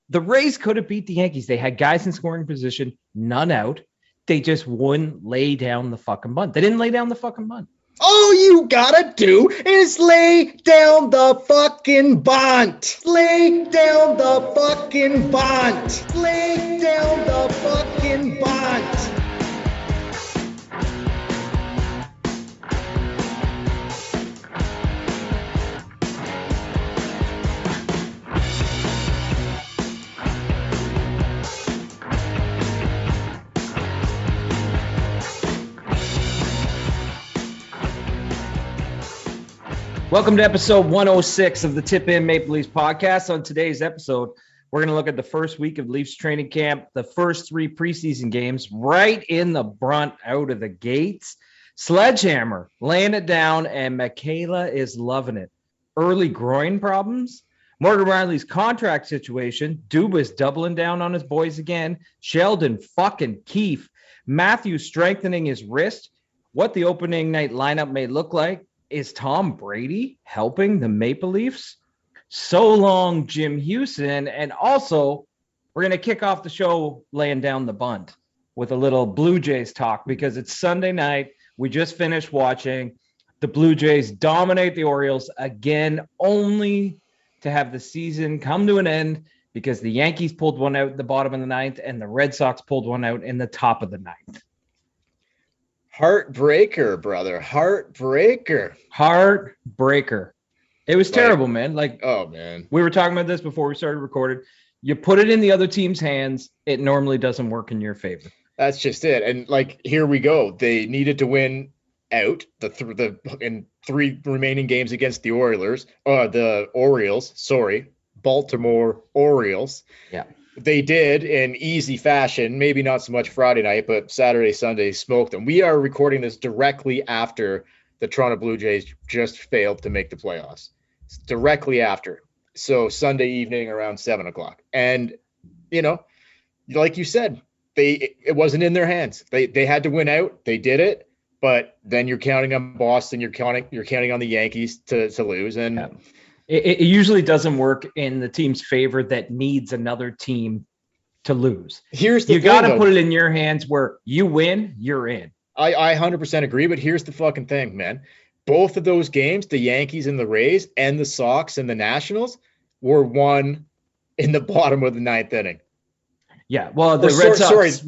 The Rays could have beat the Yankees. They had guys in scoring position, none out. They just wouldn't lay down the fucking bunt. They didn't lay down the fucking bunt. All you gotta do is lay down the fucking bunt. Lay down the fucking bunt. Lay down the fucking bunt. Welcome to episode 106 of the Tip In Maple Leafs podcast. On today's episode, we're going to look at the first week of Leafs training camp, the first three preseason games, right in the brunt out of the gates. Sledgehammer laying it down, and Michaela is loving it. Early groin problems, Morgan Rielly's contract situation, Dubas doubling down on his boys again, Sheldon fucking Keefe, Matthew strengthening his wrist, what the opening night lineup may look like. Is Tom Brady helping the Maple Leafs? So long, Jim Houston. And also, we're going to kick off the show laying down the bunt with a little Blue Jays talk because it's Sunday night. We just finished watching the Blue Jays dominate the Orioles again, only to have the season come to an end because the Yankees pulled one out at the bottom of the ninth and the Red Sox pulled one out in the top of the ninth. Heartbreaker, brother. Heartbreaker. It was terrible, man. Oh, man. We were talking about this before we started recording. You put it in the other team's hands, it normally doesn't work in your favor. That's just it. And, here we go. They needed to win out in three remaining games against the Orioles. Baltimore Orioles. Yeah. They did in easy fashion, maybe not so much Friday night, but Saturday, Sunday smoked them. We are recording this directly after the Toronto Blue Jays just failed to make the playoffs. It's directly after. So Sunday evening around 7 o'clock. And, like you said, it wasn't in their hands. They had to win out. They did it. But then you're counting on Boston. You're counting on the Yankees to lose. And yeah. It usually doesn't work in the team's favor that needs another team to lose. You got to put it in your hands where you win, you're in. I 100% agree, but here's the fucking thing, man. Both of those games, the Yankees and the Rays and the Sox and the Nationals, were won in the bottom of the ninth inning. Yeah, well, the Red Sox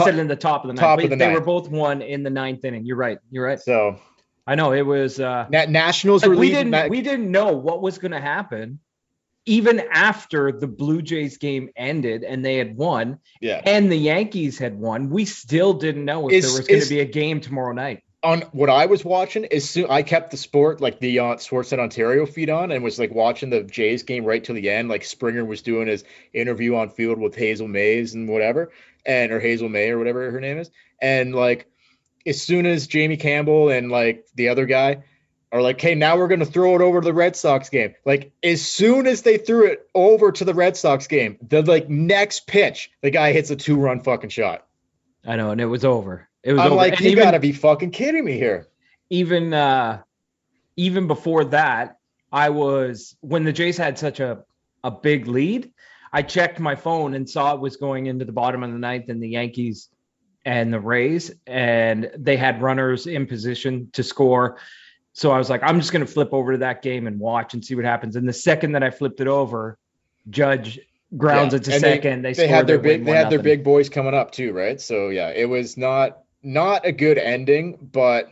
sit in the top of the ninth. They were both won in the ninth inning. You're right. So I know it was Nationals were leading. We didn't know what was going to happen even after the Blue Jays game ended and they had won. Yeah. And the Yankees had won. We still didn't know if there was going to be a game tomorrow night. On what I was watching, I kept the Sportsnet Ontario feed on and was watching the Jays game right to the end. Springer was doing his interview on field with Hazel Mays and whatever, or Hazel May or whatever her name is, and as soon as Jamie Campbell and the other guy are hey, now we're going to throw it over to the Red Sox game. As soon as they threw it over to the Red Sox game, the next pitch, the guy hits a 2-run fucking shot. I know. And it was over. I'm over. You got to be fucking kidding me here. Even before that, when the Jays had such a big lead, I checked my phone and saw it was going into the bottom of the ninth and the Yankees and the Rays, and they had runners in position to score. So I was I'm just going to flip over to that game and watch and see what happens. And the second that I flipped it over, Judge grounds it to second. They had their big boys coming up too, right? So yeah, it was not a good ending, but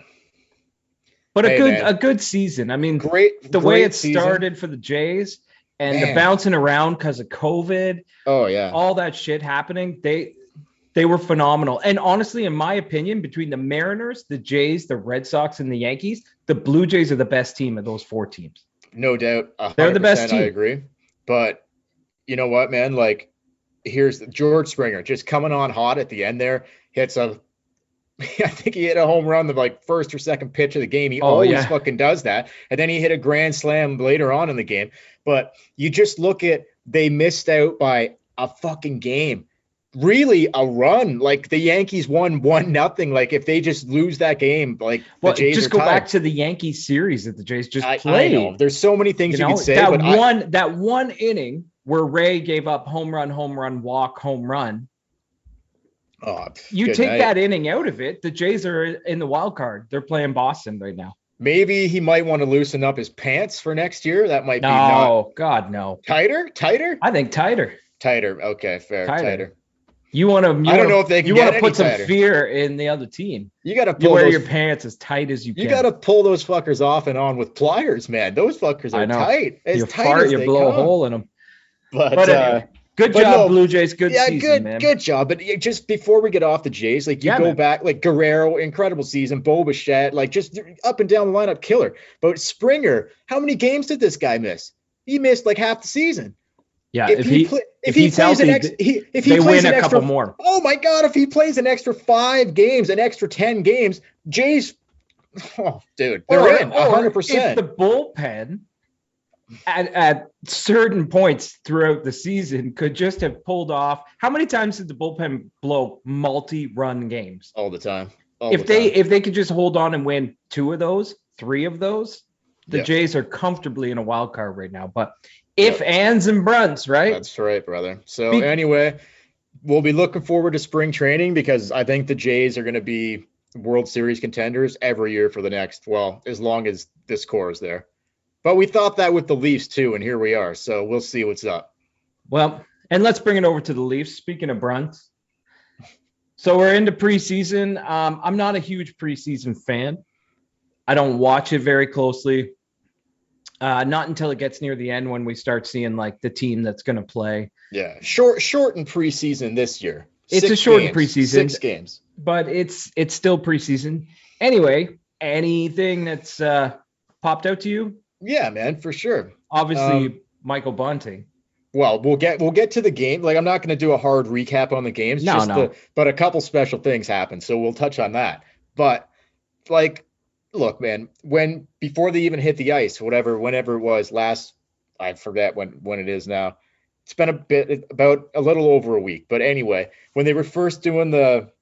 a good season. I mean, great way it season. Started for the Jays and the bouncing around because of COVID. Oh yeah, all that shit happening. They were phenomenal. And honestly, in my opinion, between the Mariners, the Jays, the Red Sox, and the Yankees, the Blue Jays are the best team of those four teams. No doubt. They're the best team. I agree. But you know what, man? Here's George Springer just coming on hot at the end there. I think he hit a home run the first or second pitch of the game. He always fucking does that. And then he hit a grand slam later on in the game. But you just look at, they missed out by a fucking game. Really a run. The Yankees won 1-0. If they just lose that game, the Jays just are go tied. back to the Yankees series that the Jays just played. I know. There's so many things you could say. That one inning where Ray gave up home run, walk, home run. Oh, you take that inning out of it. The Jays are in the wild card. They're playing Boston right now. Maybe he might want to loosen up his pants for next year. That might be God, no. Tighter? I think tighter. Tighter. Okay, fair. Tighter. You want to? I don't know if they can. You want to put some fear in the other team. You got to pull. You wear your pants as tight as you can. You got to pull those fuckers off and on with pliers, man. Those fuckers are tight. You fart, you blow a hole in them. But anyway, good job, Blue Jays. Good season, man. Good job. But just before we get off the Jays, like go back, like Guerrero, incredible season. Bo Bichette, like just up and down the lineup, killer. But Springer, how many games did this guy miss? He missed like half the season. Yeah, if he plays healthy, if he plays an extra, couple more. Oh my God! If he plays an extra 5 games, an extra 10 games, Jays, dude, they're in 100%. If the bullpen at certain points throughout the season could just have pulled off. How many times did the bullpen blow multi-run games? All the time. If they could just hold on and win 2 of those, 3 of those, the Jays are comfortably in a wild card right now. But ands, and brunts, right? That's right, brother. So anyway, we'll be looking forward to spring training because I think the Jays are going to be World Series contenders every year for the next, as long as this core is there. But we thought that with the Leafs too, and here we are. So we'll see what's up. Well, and let's bring it over to the Leafs. Speaking of brunts. So we're into preseason. I'm not a huge preseason fan. I don't watch it very closely. Not until it gets near the end when we start seeing like the team that's going to play. Yeah, shortened preseason this year. It's a shortened preseason. 6 games. But it's still preseason. Anyway, anything that's popped out to you? Yeah, man, for sure. Obviously, Michael Bunting. Well, we'll get to the game. Like, I'm not going to do a hard recap on the games. But a couple special things happened, so we'll touch on that. But like, look, man, before they even hit the ice, whenever it was last, I forget when it is now. It's been about a little over a week. But anyway, when they were first doing the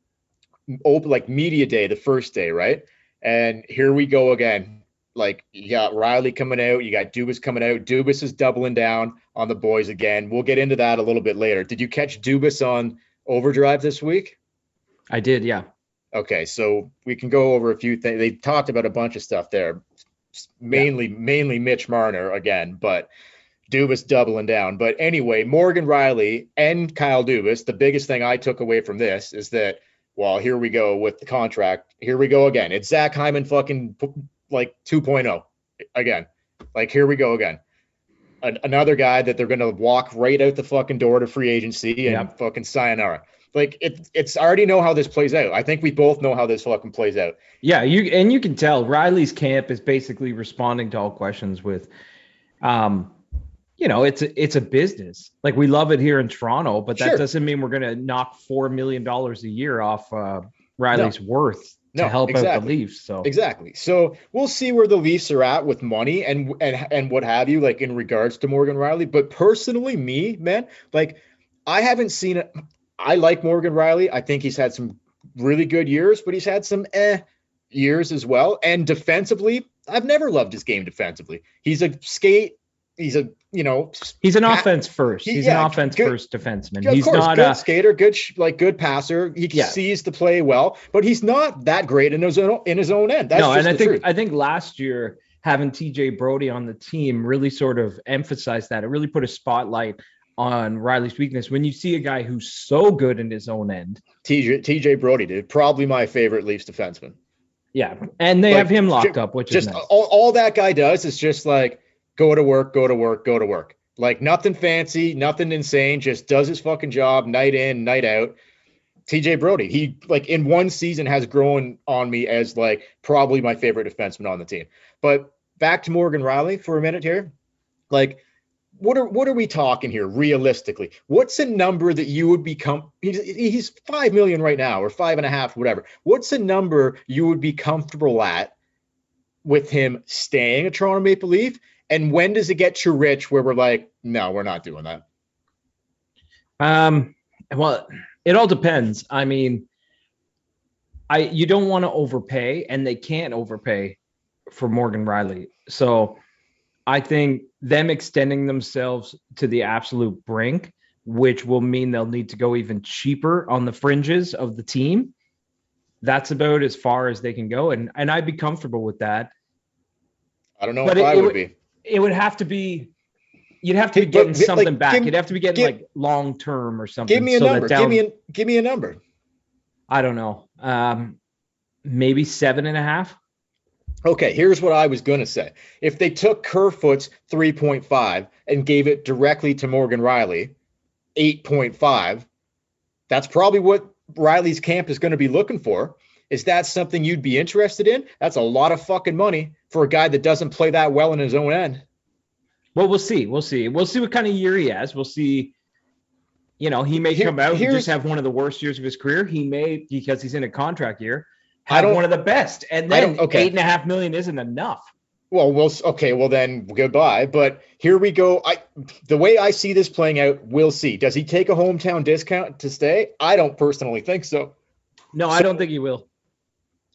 media day, the first day, right? And here we go again. Like, you got Rielly coming out, you got Dubas coming out. Dubas is doubling down on the boys again. We'll get into that a little bit later. Did you catch Dubas on Overdrive this week? I did, yeah. Okay, so we can go over a few things. They talked about a bunch of stuff there, mainly Mitch Marner again, but Dubas doubling down. But anyway, Morgan Rielly and Kyle Dubas, the biggest thing I took away from this is that, well, here we go with the contract. Here we go again. It's Zach Hyman fucking 2.0 again. Like, here we go again. Another guy that they're going to walk right out the fucking door to free agency and fucking sayonara. Like, it's already know how this plays out. I think we both know how this fucking plays out. Yeah, you can tell Riley's camp is basically responding to all questions with, it's a business. Like, we love it here in Toronto, but that doesn't mean we're going to knock $4 million a year off Riley's worth to help out the Leafs. So exactly. So we'll see where the Leafs are at with money and what have you, like in regards to Morgan Rielly. But personally, me, man, like, I haven't seen it. I like Morgan Rielly. I think he's had some really good years, but he's had some years as well. And defensively, I've never loved his game defensively. He's a skate. He's an offense first. He's an offense first defenseman. He's not a skater, good passer. He sees the play well, but he's not that great in his own end. I think last year having TJ Brody on the team really sort of emphasized that. It really put a spotlight on Riley's weakness. When you see a guy who's so good in his own end, TJ Brody, dude, probably my favorite Leafs defenseman. Yeah, and they have him locked up, which is nice. all that guy does is just like, go to work. Like, nothing fancy, nothing insane, just does his fucking job night in, night out. TJ Brody, he, like, in one season has grown on me as, like, probably my favorite defenseman on the team. But back to Morgan Rielly for a minute here. Like, what are we talking here realistically? What's a number that you would become? He's $5 million right now, or 5.5, whatever. What's a number you would be comfortable at with him staying a Toronto Maple Leaf? And when does it get too rich where we're like, no, we're not doing that? Well, it all depends. I mean, you don't want to overpay, and they can't overpay for Morgan Rielly. So I think them extending themselves to the absolute brink, which will mean they'll need to go even cheaper on the fringes of the team. That's about as far as they can go. And I'd be comfortable with that. I don't know if I would be. It would have to be, you'd have to be getting something back. You'd have to be getting like long-term or something. Give me a number. Give me a number. I don't know. Maybe 7.5. Okay, here's what I was going to say. If they took Kerfoot's 3.5 and gave it directly to Morgan Rielly, 8.5, that's probably what Rielly's camp is going to be looking for. Is that something you'd be interested in? That's a lot of fucking money for a guy that doesn't play that well in his own end. Well, we'll see. We'll see what kind of year he has. We'll see. He may come out and just have one of the worst years of his career. He may, because he's in a contract year, have one of the best. And then $8.5 million isn't enough. Well, then goodbye. But here we go. The way I see this playing out, we'll see. Does he take a hometown discount to stay? I don't personally think so. No, I don't think he will.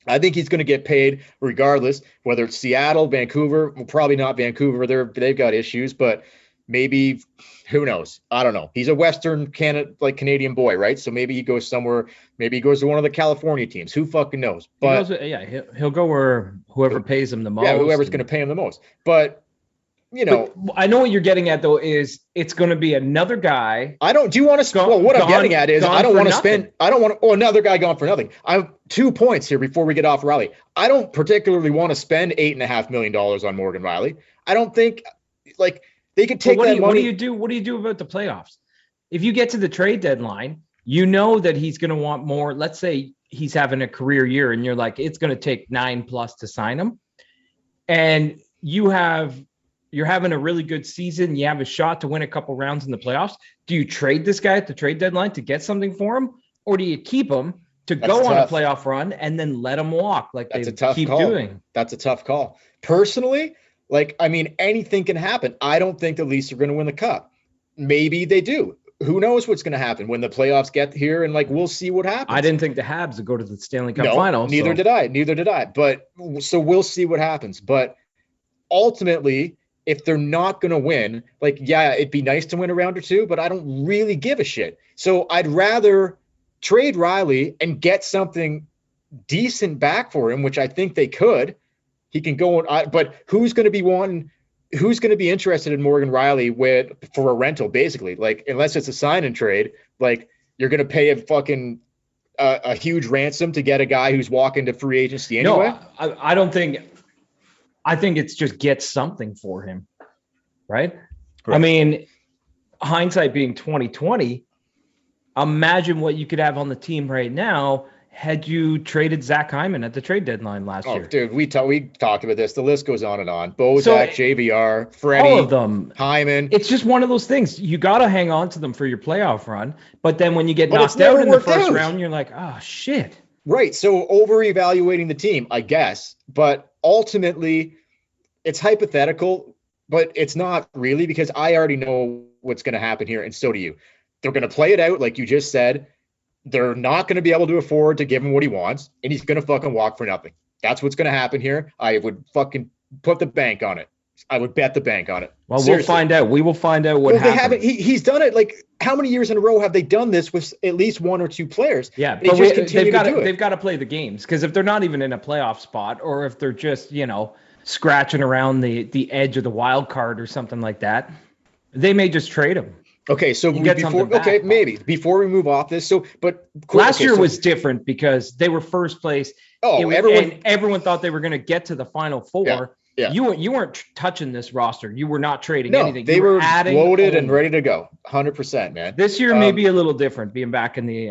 I think he's going to get paid regardless, whether it's Seattle, Vancouver. Well, probably not Vancouver. They've got issues, but maybe, who knows? I don't know. He's a Western Canadian boy, right? So maybe he goes somewhere. Maybe he goes to one of the California teams. Who fucking knows? But he'll go where whoever pays him the most. Yeah, whoever's going to pay him the most. But I know what you're getting at though. Is it's going to be another guy. Do you want to spend? Well, what I'm getting at is I don't want to spend. I don't want. Oh, another guy gone for nothing. I have 2 points here before we get off Rielly. I don't particularly want to spend $8.5 million on Morgan Rielly. I don't think they could take that money. What do you do? What do you do about the playoffs? If you get to the trade deadline, you know that he's going to want more. Let's say he's having a career year, and you're like, it's going to take 9+ to sign him, and you're having a really good season. You have a shot to win a couple rounds in the playoffs. Do you trade this guy at the trade deadline to get something for him? Or do you keep him to go on a playoff run and then let him walk like they keep doing? That's a tough call. Personally, anything can happen. I don't think the Leafs are going to win the Cup. Maybe they do. Who knows what's going to happen when the playoffs get here, and we'll see what happens. I didn't think the Habs would go to the Stanley Cup final. Neither did I. But so we'll see what happens. But ultimately, if they're not going to win, it'd be nice to win a round or two, but I don't really give a shit. So I'd rather trade Rielly and get something decent back for him, which I think they could. He can go on, but who's going to be interested in Morgan Rielly for a rental, basically? Unless it's a sign and trade, you're going to pay a huge ransom to get a guy who's walking to free agency anyway? No, I don't think. I think it's just get something for him, right? Hindsight being 2020, imagine what you could have on the team right now had you traded Zach Hyman at the trade deadline last year. Dude, we talked about this. The list goes on and on. Bozak, JVR, Freddie, all of them. Hyman. It's just one of those things. You got to hang on to them for your playoff run, but then when you get knocked out in the first round, you're like, oh, shit. Right, so over-evaluating the team, I guess, but ultimately, it's hypothetical, but it's not really, because I already know what's going to happen here, and so do you. They're going to play it out, like you just said. They're not going to be able to afford to give him what he wants, and he's going to fucking walk for nothing. That's what's going to happen here. I would fucking put the bank on it. I would bet the bank on it. Well, Seriously. We'll find out. We will find out what happens. They haven't. He's done it. How many years in a row have they done this with at least one or two players? Yeah, but they've got to play the games, because if they're not even in a playoff spot, or if they're just scratching around the edge of the wild card or something like that, they may just trade him. Okay, so maybe before we move off this, last year was different because they were first place. Everyone thought they were going to get to the Final Four. Yeah. You weren't touching this roster. You were not trading anything. They were loaded and ready to go. 100%, man. This year may be a little different, being back in the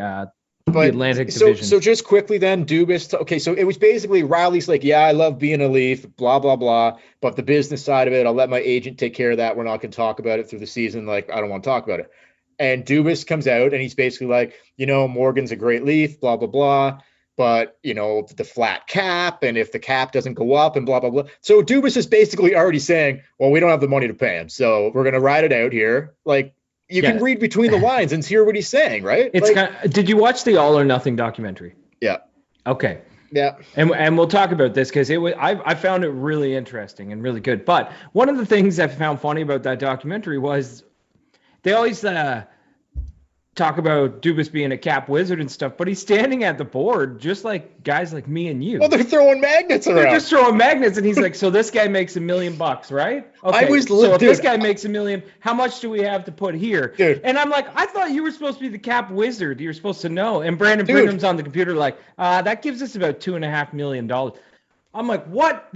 Atlantic Division. So just quickly then, Dubas. So it was basically Rielly's I love being a Leaf, blah, blah, blah. But the business side of it, I'll let my agent take care of that. We're not going to talk about it through the season. I don't want to talk about it. And Dubas comes out and he's basically Morgan's a great Leaf, blah, blah, blah. But, the flat cap, and if the cap doesn't go up and blah, blah, blah. So Dubas is basically already saying, well, we don't have the money to pay him, so we're going to ride it out here. You can read between the lines and hear what he's saying, right? Did you watch the All or Nothing documentary? Yeah. Okay. Yeah. And we'll talk about this because I found it really interesting and really good. But one of the things I found funny about that documentary was they always talk about Dubas being a cap wizard and stuff, but he's standing at the board just like guys like me and you. Well, they're throwing magnets around. They're just throwing magnets, and he's like, "So this guy makes $1 million, right? Okay. So if this guy makes $1 million, how much do we have to put here?" Dude. And I'm like, "I thought you were supposed to be the cap wizard. You're supposed to know." And Brandon Britham's on the computer like, "That gives us about $2.5 million." I'm like, "What?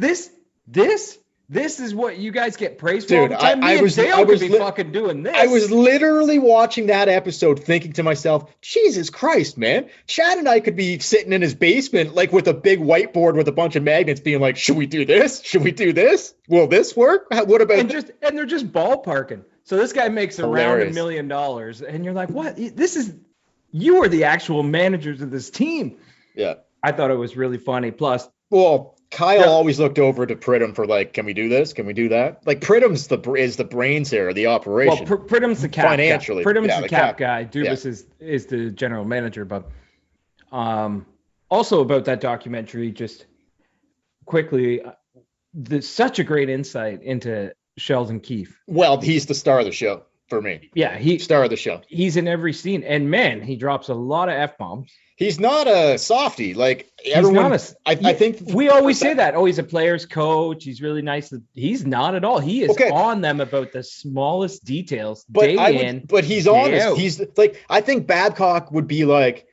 This is what you guys get praised for all the time? Me and Dale could be fucking doing this." I was literally watching that episode thinking to myself, Jesus Christ, man. Chad and I could be sitting in his basement like with a big whiteboard with a bunch of magnets being like, should we do this? Should we do this? Will this work? What about and they're just ballparking. So this guy makes around $1 million and you're like, "What? You are the actual managers of this team." Yeah. I thought it was really funny. Plus, Kyle always looked over to Pridham for like, can we do this? Can we do that? Like Pridham's is the brains here, the operation. Well, Pridham's the cap financially. Guy. Pridham's the cap guy. Dubas is the general manager. But also about that documentary, just quickly, there's such a great insight into Sheldon Keefe. Well, he's the star of the show for me. Yeah, star of the show. He's in every scene, and man, he drops a lot of F-bombs. He's not a softie. Like everyone, I think we always say that. Oh, he's a player's coach. He's really nice. He's not at all. He is on them about the smallest details but he's honest. out. He's like, I think Babcock would be like,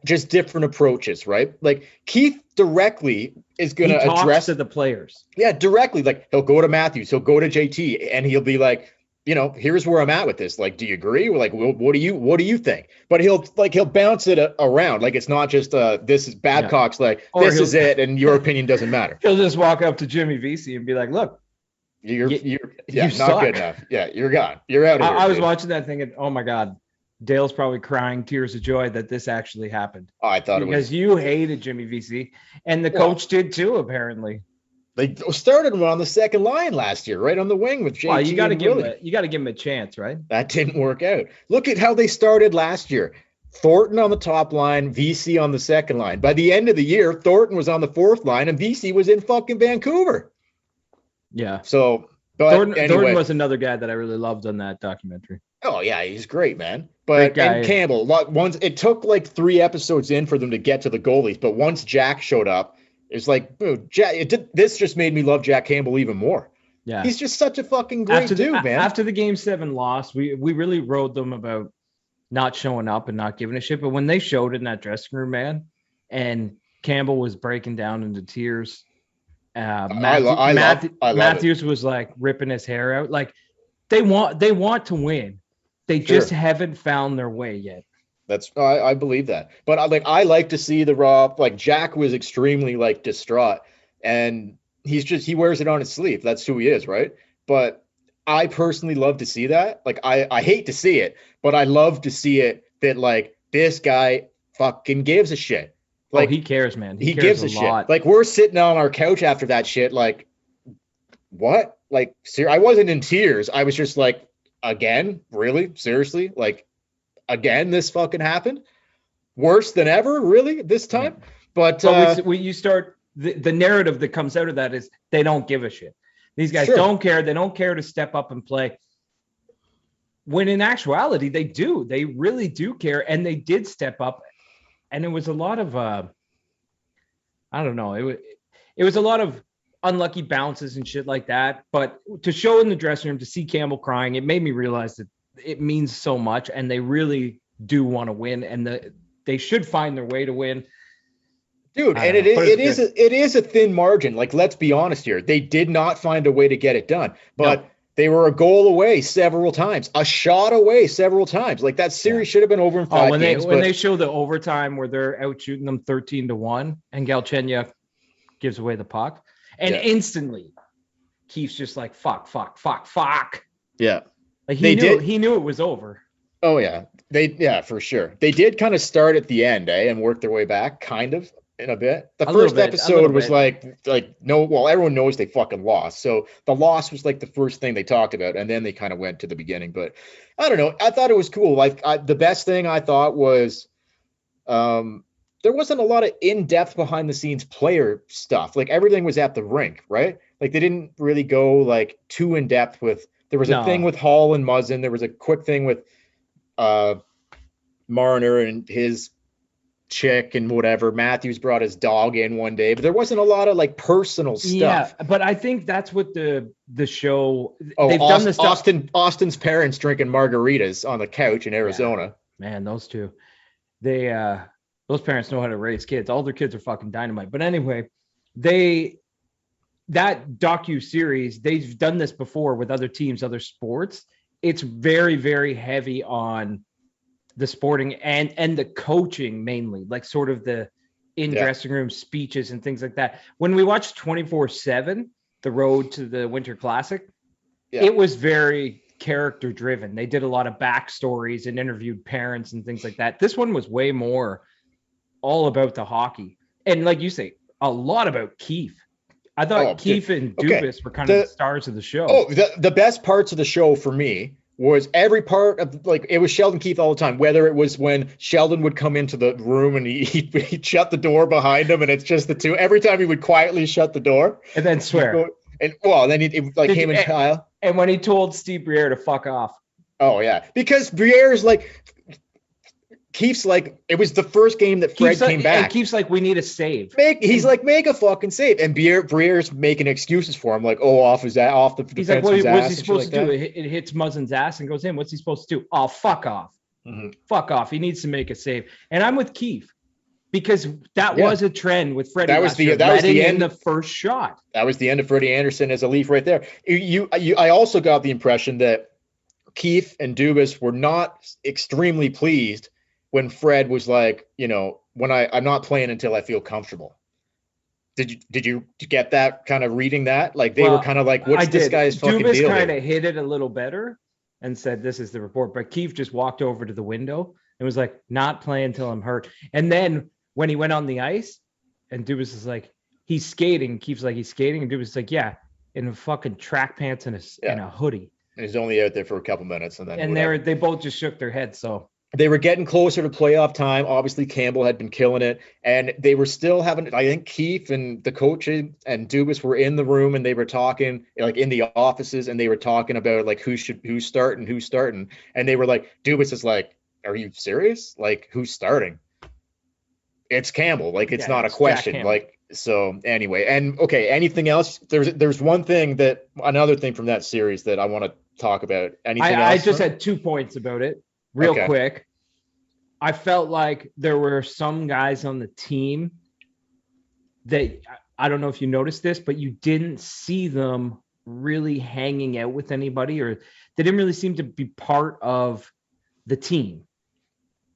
just different approaches, right? Like Keefe directly is going to address to the players. Yeah, directly. Like he'll go to Matthews, he'll go to JT, and he'll be like, here's where I'm at with this. Like, do you agree? We're like, what do you think? But he'll bounce it around. Like, it's not just this is Babcock's this is it, and your opinion doesn't matter. He'll just walk up to Jimmy Vesey and be like, "Look, you're you not suck. Good enough. Yeah, you're gone. You're out of here." I was watching that thing, and oh my God, Dale's probably crying tears of joy that this actually happened. Oh, I thought because you hated Jimmy Vesey, and the coach did too, apparently. They started him on the second line last year, right on the wing with JT. Well, you got to give him a chance, right? That didn't work out. Look at how they started last year. Thornton on the top line, VC on the second line. By the end of the year, Thornton was on the fourth line, and VC was in fucking Vancouver. Yeah. So, Thornton was another guy that I really loved on that documentary. Oh yeah, he's great, man. But and Campbell, it took like 3 episodes in for them to get to the goalies, but once Jack showed up, it's like, this just made me love Jack Campbell even more. Yeah. He's just such a fucking great dude, man. After the Game 7 loss, we really rode them about not showing up and not giving a shit. But when they showed in that dressing room, man, and Campbell was breaking down into tears, Matthews was like ripping his hair out. Like they want to win. They just haven't found their way yet. I believe that, but I like to see the raw. Like Jack was extremely distraught, and he wears it on his sleeve. That's who he is, right? But I personally love to see that. Like I hate to see it, but I love to see it that this guy fucking gives a shit. Like he cares, man. He gives a lot. Shit. Like we're sitting on our couch after that shit. Like what? Like I wasn't in tears. I was just like, again, really, seriously, again, this fucking happened? Worse than ever, really, this time? Yeah. But you start the narrative that comes out of that is they don't give a shit. These guys don't care. They don't care to step up and play. When in actuality, they do. They really do care, and they did step up. And it was a lot of I don't know. It was a lot of unlucky bounces and shit like that. But to show in the dressing room, to see Campbell crying, it made me realize that it means so much, and they really do want to win, and they should find their way to win. Dude, and it is a thin margin. Like, let's be honest here. They did not find a way to get it done, but they were a goal away several times, a shot away several times. Like that series should have been over in 5 games. When they show the overtime where they're out shooting them 13-1 and Galchenyuk gives away the puck, and instantly Keefe's just like, fuck. Yeah. Like he knew it was over. Oh yeah. For sure. They did kind of start at the end, and work their way back kind of in a bit. The first episode was everyone knows they fucking lost. So the loss was like the first thing they talked about, and then they kind of went to the beginning. But I don't know. I thought it was cool. Like the best thing I thought was there wasn't a lot of in-depth behind the scenes player stuff. Like everything was at the rink, right? Like they didn't really go like too in depth with. There was a thing with Hall and Muzzin. There was a quick thing with Marner and his chick and whatever. Matthews brought his dog in one day, but there wasn't a lot of like personal stuff. Yeah, but I think that's what the show. They've done the stuff. Austin's parents drinking margaritas on the couch in Arizona. Yeah. Man, those two, those parents know how to raise kids. All their kids are fucking dynamite. But anyway, that docu-series, they've done this before with other teams, other sports. It's very, very heavy on the sporting and the coaching mainly, like sort of the dressing room speeches and things like that. When we watched 24/7, the road to the Winter Classic, it was very character driven. They did a lot of backstories and interviewed parents and things like that. This one was way more all about the hockey. And like you say, a lot about Keefe. I thought Keefe and Dubas were kind of the stars of the show. Oh, the best parts of the show for me was every part of, like, it was Sheldon Keefe all the time, whether it was when Sheldon would come into the room and he'd shut the door behind him and it's just the two. Every time he would quietly shut the door. And then swear. Then it like him and Kyle. And when he told Steve Briere to fuck off. Oh, yeah. Because Briere's like, Keefe's like, it was the first game that Fred came back. And Keefe's like, we need a save. He's like, make a fucking save. And Briere's making excuses for him, like, off the He's like, what's he supposed to do? It hits Muzzin's ass and goes in. What's he supposed to do? Oh, fuck off. Mm-hmm. Fuck off. He needs to make a save. And I'm with Keefe because that was a trend with Freddie. That was the end. The first shot. That was the end of Freddie Anderson as a Leaf right there. I also got the impression that Keefe and Dubas were not extremely pleased when Fred was like, I'm not playing until I feel comfortable. Did you get that kind of reading that? Like they were kind of like, what's this guy's fucking deal? Dubas kind of hit it a little better and said, this is the report. But Keefe just walked over to the window and was like, not playing until I'm hurt. And then when he went on the ice and Dubas is like, he's skating. Keefe's like, he's skating. And Dubas is like, yeah, in a fucking track pants and a hoodie. And he's only out there for a couple minutes. And they both just shook their heads. So they were getting closer to playoff time. Obviously, Campbell had been killing it, and they were still having. I think Keefe and the coach and Dubas were in the room, and they were talking like in the offices, and they were talking about like who's starting, and they were like, Dubas is like, "Are you serious? Like, who's starting? It's Campbell. Like, it's not a question. Like, so anyway, and okay, anything else? There's another thing from that series that I want to talk about. Anything else? I just had 2 points about it. Real quick, I felt like there were some guys on the team that, I don't know if you noticed this, but you didn't see them really hanging out with anybody, or they didn't really seem to be part of the team.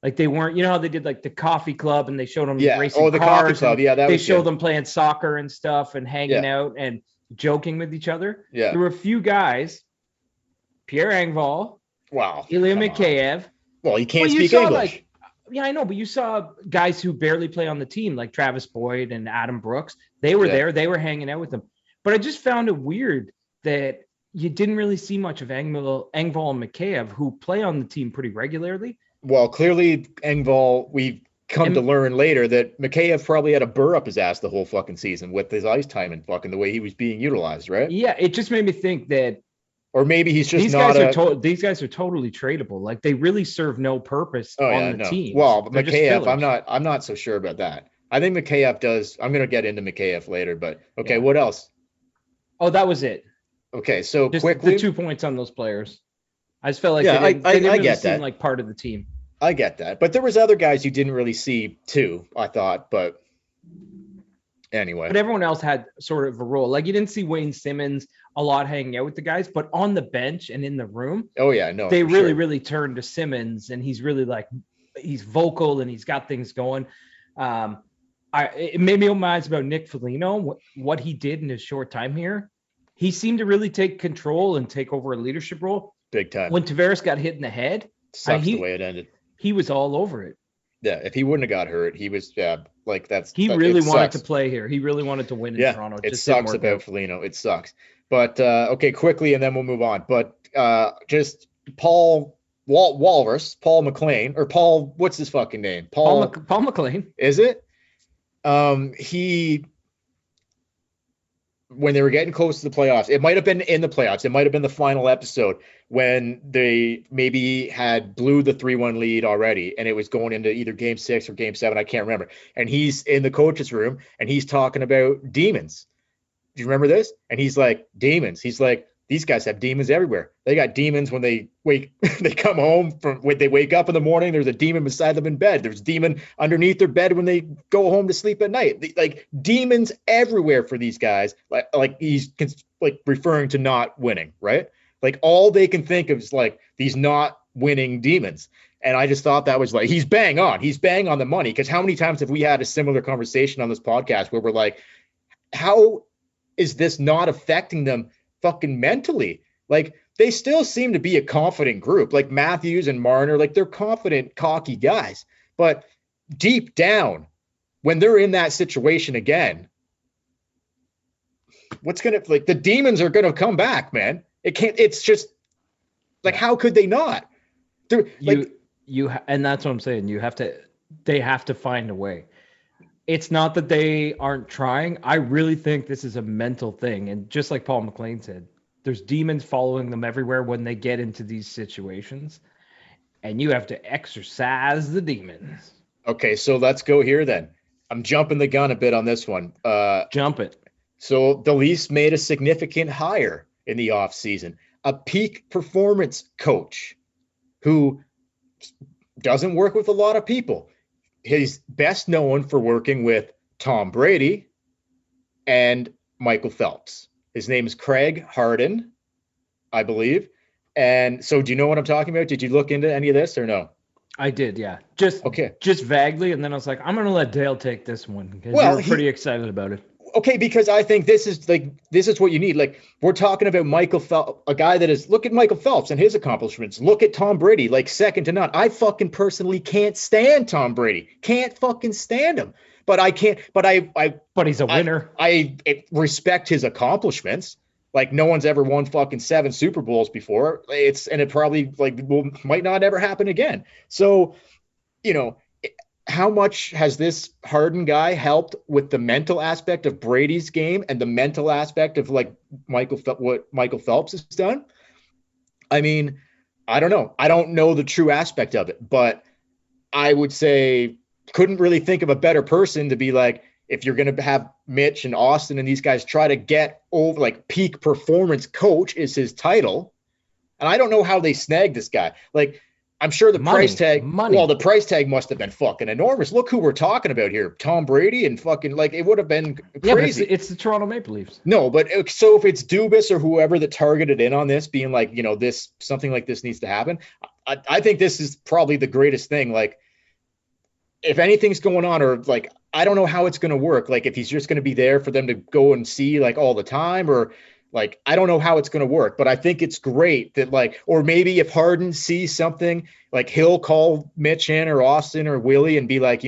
Like they weren't, how they did like the coffee club and they showed them racing the cars. Coffee club. Yeah, they showed them playing soccer and stuff and hanging out and joking with each other. Yeah. There were a few guys, Pierre Engvall, Ilya Mikheyev. Well, you can't speak English. I know, but you saw guys who barely play on the team, like Travis Boyd and Adam Brooks. They were there. They were hanging out with them. But I just found it weird that you didn't really see much of Engvall and Mikheyev, who play on the team pretty regularly. Well, clearly, Engvall, we've come to learn later that Mikheyev probably had a burr up his ass the whole fucking season with his ice time and fucking the way he was being utilized, right? Yeah, it just made me think that. Or maybe he's just these guys are totally tradable. Like they really serve no purpose on the team. Well, Mikheyev, I'm not so sure about that. I think Mikheyev does. I'm gonna get into Mikheyev later, but okay, what else? Oh, that was it. Okay, so just quickly, the 2 points on those players. I just felt like they didn't really seem like part of the team. I get that, but there was other guys you didn't really see too. I thought, but anyway. But everyone else had sort of a role. Like you didn't see Wayne Simmons a lot hanging out with the guys, but on the bench and in the room, they really turned to Simmons, and he's really like, he's vocal and he's got things going. It made me open my eyes about Nick Foligno, what he did in his short time here. He seemed to really take control and take over a leadership role. Big time. When Tavares got hit in the head, sucks the way it ended. He was all over it. Yeah, if he wouldn't have got hurt, he was He really wanted to play here. He really wanted to win in Toronto. It sucks about Foligno. It sucks. But okay, quickly, and then we'll move on. But just Paul Walrus, Paul McLean, or Paul, what's his fucking name? Paul McLean. Is it? He, when they were getting close to the playoffs, it might have been in the playoffs. It might have been the final episode when they maybe had blew the 3-1 lead already, and it was going into either game 6 or game 7. I can't remember. And he's in the coach's room and he's talking about demons. Do you remember this? And he's like, demons. He's like, these guys have demons everywhere. They got demons when they they come home when they wake up in the morning. There's a demon beside them in bed. There's a demon underneath their bed when they go home to sleep at night. Like demons everywhere for these guys. Like he's like referring to not winning, right? Like all they can think of is like these not winning demons. And I just thought that was like, he's bang on. He's bang on the money. Because how many times have we had a similar conversation on this podcast where we're like, how is this not affecting them fucking mentally? Like they still seem to be a confident group, like Matthews and Marner, like they're confident, cocky guys, but deep down when they're in that situation again, what's going to, like, the demons are going to come back, man. It's just like, how could they not? They're like, and that's what I'm saying. They have to find a way. It's not that they aren't trying. I really think this is a mental thing. And just like Paul McLean said, there's demons following them everywhere when they get into these situations. And you have to exorcise the demons. Okay, so let's go here then. I'm jumping the gun a bit on this one. Jump it. So the Leafs made a significant hire in the offseason. A peak performance coach who doesn't work with a lot of people. He's best known for working with Tom Brady and Michael Phelps. His name is Craig Harden, I believe. And so do you know what I'm talking about? Did you look into any of this or no? I did, yeah. Just vaguely. And then I was like, I'm going to let Dale take this one because you were pretty excited about it. Okay, because I think this is what you need. Like, we're talking about Michael Phelps, a guy that is, look at Michael Phelps and his accomplishments. Look at Tom Brady, like second to none. I fucking personally can't stand Tom Brady. Can't fucking stand him. But he's a winner. I respect his accomplishments. Like, no one's ever won fucking 7 Super Bowls before. It probably might not ever happen again. So, how much has this Harden guy helped with the mental aspect of Brady's game and the mental aspect of what Michael Phelps has done? I mean, I don't know. I don't know the true aspect of it, but I would say couldn't really think of a better person to be like, if you're going to have Mitch and Austin and these guys try to get over, like, peak performance coach is his title. And I don't know how they snagged this guy. Like, I'm sure the price tag must have been fucking enormous. Look who we're talking about here. Tom Brady and fucking, like, it would have been crazy. Yeah, but it's the Toronto Maple Leafs. No, but so if it's Dubas or whoever that targeted in on this being like, this, something like this needs to happen. I think this is probably the greatest thing. Like, if anything's going on, or like, I don't know how it's going to work. Like, if he's just going to be there for them to go and see, like, all the time, or like, I don't know how it's going to work, but I think it's great that, like, or maybe if Harden sees something, like, he'll call Mitch in or Austin or Willie and be like,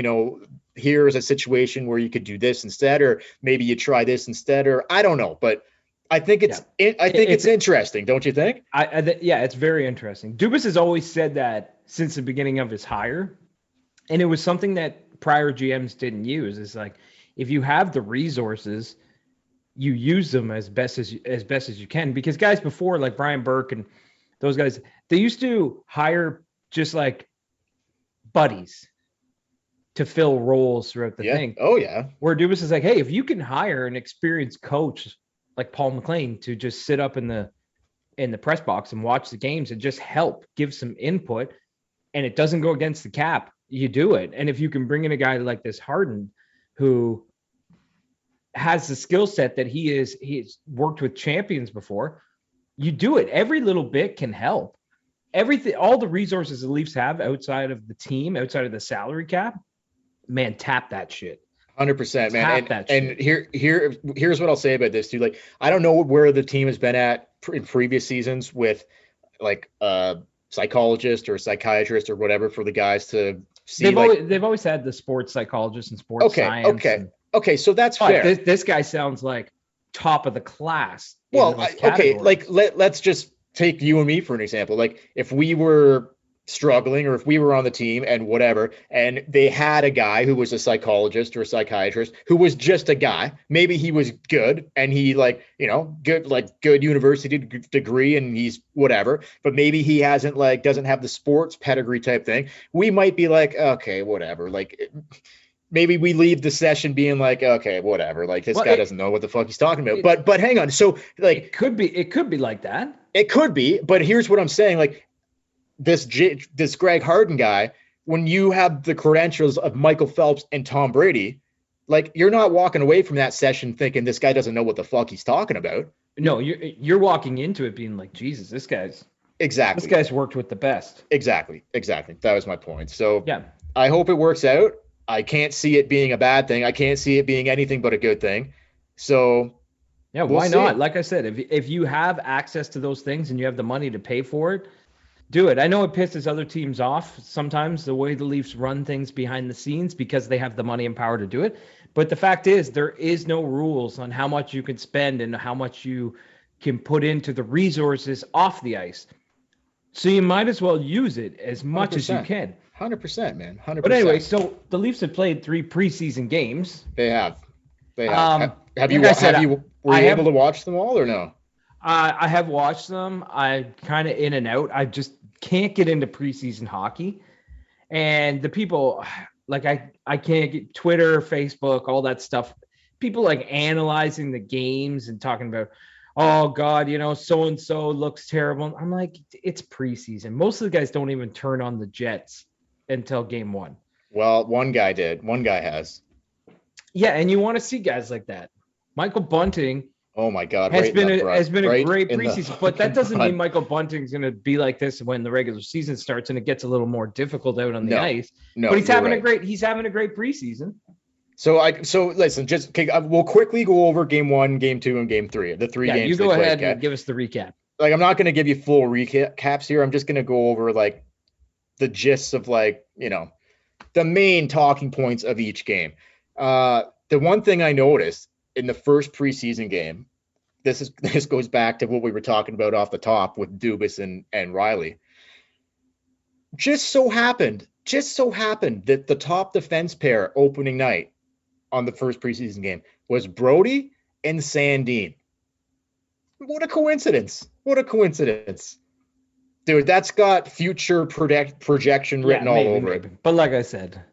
here's a situation where you could do this instead, or maybe you try this instead, or I don't know, but I think it's interesting. Don't you think? Yeah, it's very interesting. Dubas has always said that since the beginning of his hire. And it was something that prior GMs didn't use. It's like, if you have the resources, you use them as best as you can. Because guys before, like Brian Burke and those guys, they used to hire just like buddies to fill roles throughout the thing. Oh yeah. Where Dubas is like, hey, if you can hire an experienced coach like Paul McLean to just sit up in the press box and watch the games and just help give some input, and it doesn't go against the cap, you do it. And if you can bring in a guy like this Harden, who has the skill set that he's worked with champions before, you do it. Every little bit can help. Everything, all the resources the Leafs have outside of the team, outside of the salary cap, man, tap that shit. 100%, man. And here's what I'll say about this too. Like, I don't know where the team has been at in previous seasons with, like, psychologist or psychiatrist or whatever for the guys to see. They've always had the sports psychologist and sports science. Okay, so that's fair. This guy sounds like top of the class. Well, okay, like let's just take you and me for an example. Like, if we were struggling, or if we were on the team and whatever, and they had a guy who was a psychologist or a psychiatrist who was just a guy, maybe he was good and he good university degree and he's whatever, but maybe he doesn't have the sports pedigree type thing. We might be like, okay, whatever. Like maybe we leave the session being like, okay, whatever. Like this guy doesn't know what the fuck he's talking about. But hang on. So like it could be like that. It could be, but here's what I'm saying. Like this Greg Harden guy, when you have the credentials of Michael Phelps and Tom Brady, like you're not walking away from that session thinking this guy doesn't know what the fuck he's talking about. No, you're walking into it being like, Jesus, this guy's worked with the best. Exactly. That was my point. So yeah, I hope it works out. I can't see it being a bad thing. I can't see it being anything but a good thing. So yeah, why not? Like I said, if you have access to those things and you have the money to pay for it, do it. I know it pisses other teams off sometimes the way the Leafs run things behind the scenes because they have the money and power to do it. But the fact is, there is no rules on how much you can spend and how much you can put into the resources off the ice. So you might as well use it as much 100%. As you can. 100%, man. 100%. But anyway, so the Leafs have played 3 preseason games. They have. Were you able to watch them all or no? I have watched them. I'm kind of in and out. I just can't get into preseason hockey. And the people, like I can't get Twitter, Facebook, all that stuff. People like analyzing the games and talking about, oh God, so-and-so looks terrible. I'm like, it's preseason. Most of the guys don't even turn on the Jets until game 1. Well, one guy did. One guy has. Yeah, and you want to see guys like that. Michael Bunting. Oh my God! Has been a great preseason, but that doesn't mean Michael Bunting's going to be like this when the regular season starts and it gets a little more difficult out on the ice. No, but he's having a great preseason. So listen, we'll quickly go over game 1, game 2, and game 3. The 3 games. You go ahead and give us the recap. Like I'm not going to give you full recaps here. I'm just going to go over like the gists of the main talking points of each game. The one thing I noticed in the first preseason game, this goes back to what we were talking about off the top with Dubas and Rielly. Just so happened that the top defense pair opening night on the first preseason game was Brody and Sandin. What a coincidence. Dude, that's got future projection written all over it. But like I said,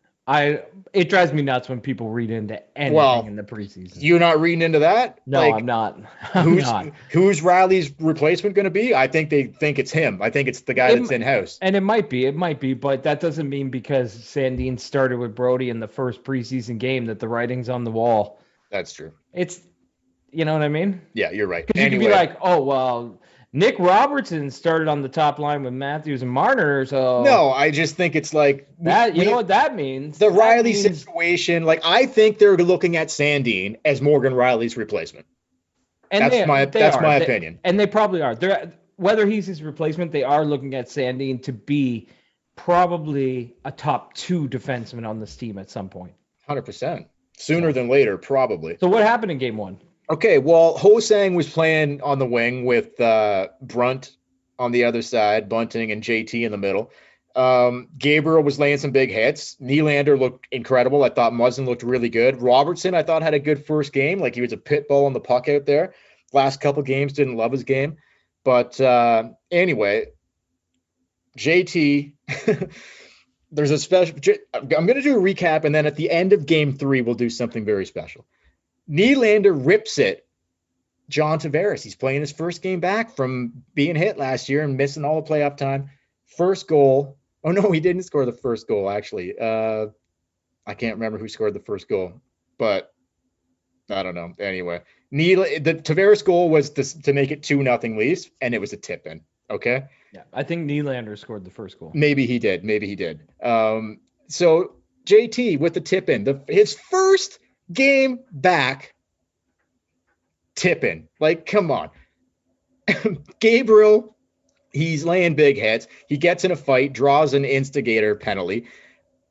it drives me nuts when people read into anything in the preseason. You're not reading into that? No, I'm not. Who's Riley's replacement going to be? I think they think it's him. I think it's the guy that's in-house. And it might be, but that doesn't mean because Sandin started with Brody in the first preseason game that the writing's on the wall. That's true. It's, you know what I mean? Yeah, you're right. Because you could be like, oh, well, Nick Robertson started on the top line with Matthews and Marner, so no, I just think it's like that. You know what that means? The Rielly situation. Like I think they're looking at Sandin as Morgan Rielly's replacement. And that's my opinion. And they probably are. Whether he's his replacement, they are looking at Sandin to be probably a top 2 defenseman on this team at some point. 100%. Sooner than later, probably. So what happened in game 1? Okay, well, Ho-Sang was playing on the wing with Brunt on the other side, Bunting and JT in the middle. Gabriel was laying some big hits. Nylander looked incredible. I thought Muzzin looked really good. Robertson, I thought, had a good first game. Like he was a pit bull on the puck out there. Last couple games, didn't love his game. But anyway, JT, there's a special – I'm going to do a recap, and then at the end of game 3, we'll do something very special. Nylander rips it. John Tavares, he's playing his first game back from being hit last year and missing all the playoff time. First goal. Oh, no, he didn't score the first goal, actually. I can't remember who scored the first goal, but I don't know. Anyway, the Tavares goal was to make it 2-0 Leafs, and it was a tip-in, okay? Yeah, I think Nylander scored the first goal. Maybe he did. So JT with the tip-in. His first game back, tip-in. Like, come on. Gabriel, he's laying big hits. He gets in a fight, draws an instigator penalty.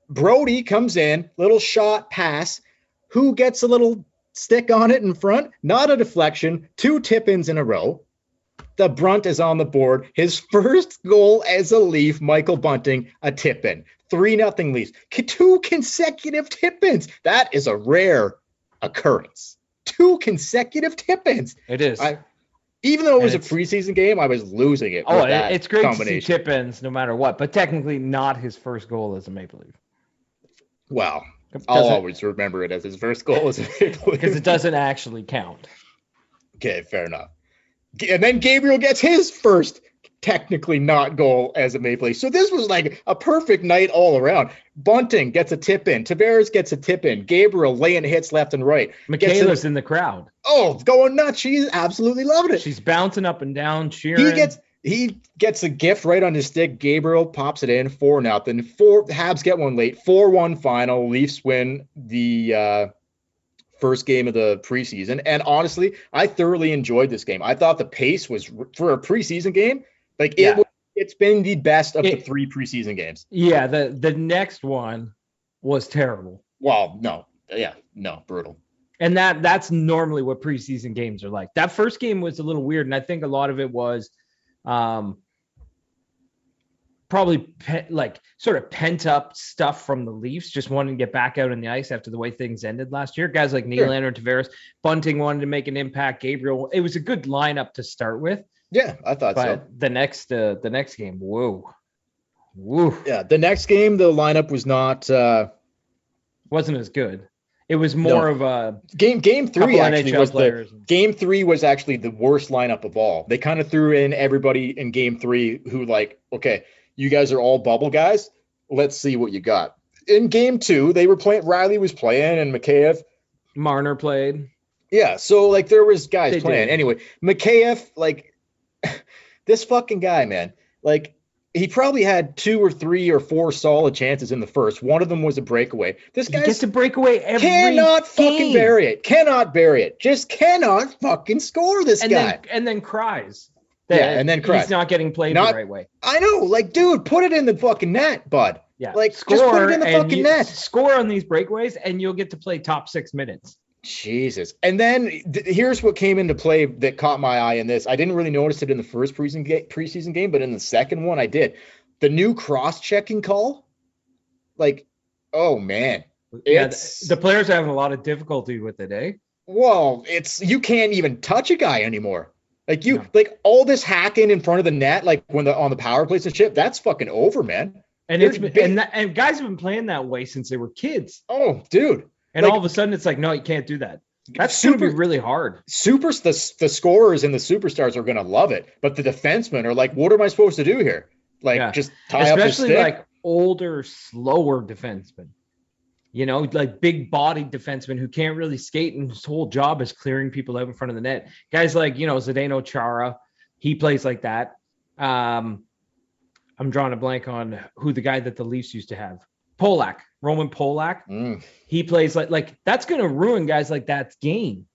Brody comes in, little shot pass. Who gets a little stick on it in front? Not a deflection. 2 tip-ins in a row. the brunt is on the board. His first goal as a Leaf, Michael Bunting, a tip-in. 3-0 Leafs. 2 consecutive tip-ins. That is a rare occurrence. 2 consecutive tip-ins. It is. Even though it was a preseason game, I was losing it. Oh, it's great to see tip-ins no matter what, but technically not his first goal as a Maple Leaf. Well, I'll always remember it as his first goal as a Maple Leaf. Because it doesn't actually count. Okay, fair enough. And then Gabriel gets his first technically not goal as a Maple Leaf. So this was like a perfect night all around. Bunting gets a tip in. Tavares gets a tip in. Gabriel laying hits left and right. Michaela's in the crowd. Oh, going nuts. She's absolutely loving it. She's bouncing up and down, cheering. He gets a gift right on his stick. Gabriel pops it in 4-0. Habs get one late. 4-1 final. Leafs win the first game of the preseason. And honestly, I thoroughly enjoyed this game. I thought the pace was, for a preseason game, it's been the best of the 3 preseason games. Yeah, the next one was terrible. Well, no. Yeah, no, brutal. And that's normally what preseason games are like. That first game was a little weird, and I think a lot of it was probably sort of pent up stuff from the Leafs, just wanting to get back out on the ice after the way things ended last year. Guys like Nylander and Tavares, Bunting wanted to make an impact. Gabriel, it was a good lineup to start with. Yeah, I thought so. But the next game, whoa. Yeah, the next game, the lineup was not wasn't as good. It was more of a game 3 actually was game 3 was actually the worst lineup of all. They kind of threw in everybody in game 3 who okay, you guys are all bubble guys. Let's see what you got. In game 2, they were playing. Rielly was playing and Mikheyev. Marner played. Yeah, so there was guys playing. Anyway, Mikheyev, this fucking guy, man, he probably had 2 or 3 or 4 solid chances in the first. One of them was a breakaway. This guy gets a breakaway every cannot game. Fucking bury it. Cannot bury it. Just cannot fucking score this guy. And then cries. And then cries. He's not getting played the right way. I know. Dude, put it in the fucking net, bud. Yeah. Just put it in the fucking net. Score on these breakaways, and you'll get to play top 6 minutes. Jesus. And then here's what came into play that caught my eye in this. I didn't really notice it in the first preseason game, but in the second one I did. The new cross-checking call. Oh, man. The players are having a lot of difficulty with it, eh? Well, you can't even touch a guy anymore. All this hacking in front of the net, when on the power plays and shit, that's fucking over, man. And and guys have been playing that way since they were kids. Oh, dude. And all of a sudden, it's no, you can't do that. That's going to be really hard. The scorers and the superstars are going to love it, but the defensemen are what am I supposed to do here? Just tie up his stick. Especially older, slower defensemen. Big bodied defensemen who can't really skate, and his whole job is clearing people out in front of the net. Guys like Zdeno Chara, he plays like that. I'm drawing a blank on who the guy that the Leafs used to have. Roman Polak. He plays like that's going to ruin guys like that game.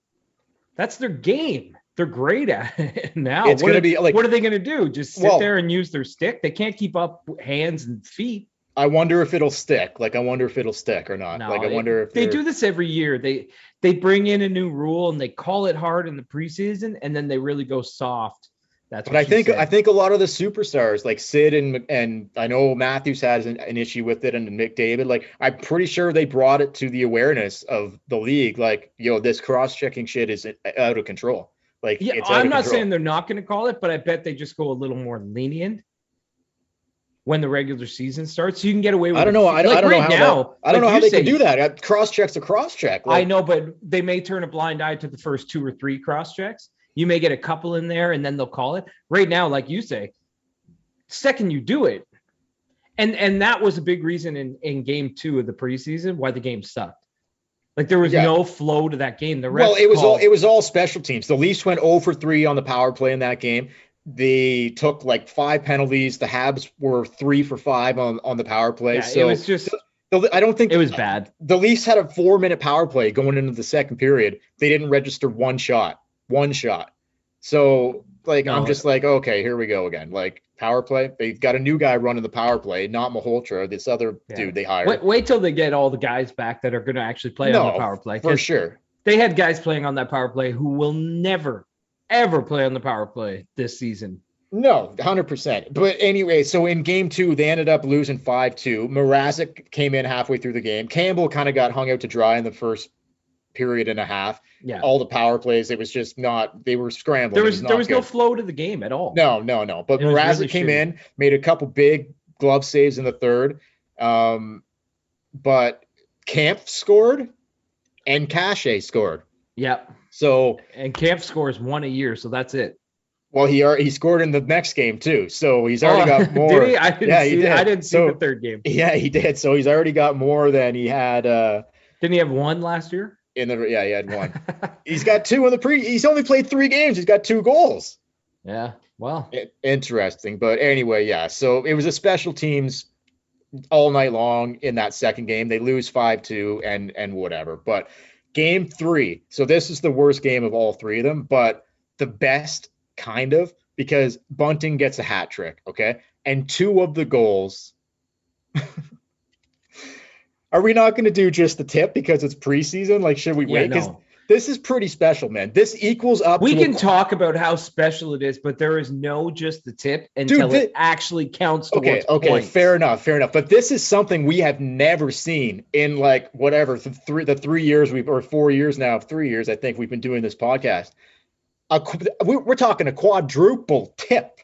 That's their game. They're great at it now. It's going to be what are they going to do? Just sit there and use their stick? They can't keep up hands and feet. I wonder if it'll stick. I wonder if it'll stick or not. No, I wonder if they do this every year. They bring in a new rule and they call it hard in the preseason, and then they really go soft. But I think a lot of the superstars like Sid and I know Matthews has an issue with it, and McDavid, I'm pretty sure they brought it to the awareness of the league. This cross-checking shit is out of control. I'm not saying they're not going to call it, but I bet they just go a little more lenient when the regular season starts. So you can get away with it. I don't know. I don't know how they can do that. Cross-check's a cross-check. I know, but they may turn a blind eye to the first 2 or 3 cross-checks. You may get a couple in there and then they'll call it. Right now, like you say, second you do it. And that was a big reason in game 2 of the preseason why the game sucked. There was no flow to that game. It was all special teams. The Leafs went 0 for 3 on the power play in that game. They took 5 penalties. The Habs were 3 for 5 on the power play. Yeah, so it was just I don't think it was bad. The Leafs had a 4-minute power play going into the second period. They didn't register one shot. So I'm just okay, here we go again. Power play. They got a new guy running the power play, not Malhotra, this other dude they hired. Wait till they get all the guys back that are going to actually play on the power play. For sure. They had guys playing on that power play who will never ever play on the power play this season. No, 100%. But anyway, so in game 2, they ended up losing 5-2. Mrazek came in halfway through the game. Campbell kind of got hung out to dry in the first period and a half. Yeah. All the power plays, it was just not, they were scrambling. There was no flow to the game at all. No. But Mrazek really came shitty. in, made a couple big glove saves in the third. But Camp scored and Cache scored. Yep. So, and Camp scores 1 a year, so that's it. well, he scored in the next game too, so he's already got more. Did he? I didn't see the third game. Yeah, he did. So he's already got more than he had. Didn't he have 1 last year? He had 1. He's got 2 in the He's only played 3 games. He's got 2 goals. Yeah. Well, interesting. But anyway, yeah. So it was a special teams all night long in that second game. They lose 5-2 and whatever. But game 3. So this is the worst game of all 3 of them, but the best. Kind of, because Bunting gets a hat trick, okay? And 2 of the goals. Are we not going to do just the tip because it's preseason? Like, should we wait? Because this is pretty special, man. This equals up. We can talk about how special it is, but there is no just the tip until it actually counts towards points. Fair enough. But this is something we have never seen in like whatever the 3 years or 4 years now, 3 years I think we've been doing this podcast. We're talking a quadruple tip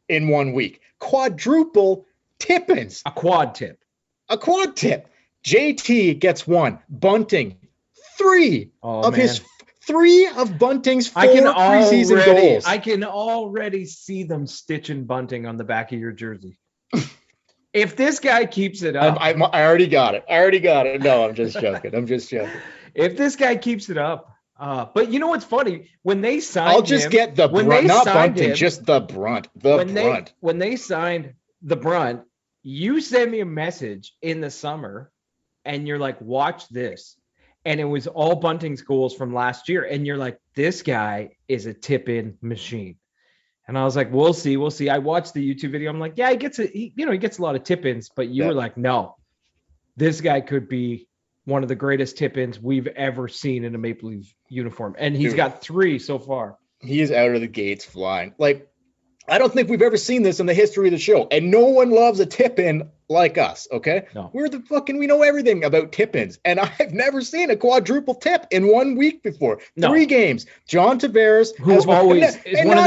in 1 week. Quadruple tippins. A quad tip. JT gets 1. Bunting 3 3 of Bunting's 4 preseason goals. I can already see them stitching Bunting on the back of your jersey. If this guy keeps it up, I already got it. No, I'm just joking. If this guy keeps it up. But you know what's funny? When they signed I'll just get the brunt, not Bunting, just the brunt. When they signed the brunt, you sent me a message in the summer, and you're like, watch this. And it was all Bunting's goals from last year. And you're like, this guy is a tip-in machine. And I was like, we'll see. I watched the YouTube video. I'm like, yeah, he gets a lot of tip-ins. But you were like, no, this guy could be one of the greatest tip-ins we've ever seen in a Maple Leaf uniform. And he's got 3 so far. He is out of the gates flying. Like, I don't think we've ever seen this in the history of the show. And no one loves a tip-in like us, okay? No. We know everything about tip-ins. And I've never seen a quadruple tip in 1 week before. No. 3 games. John Tavares, who always is one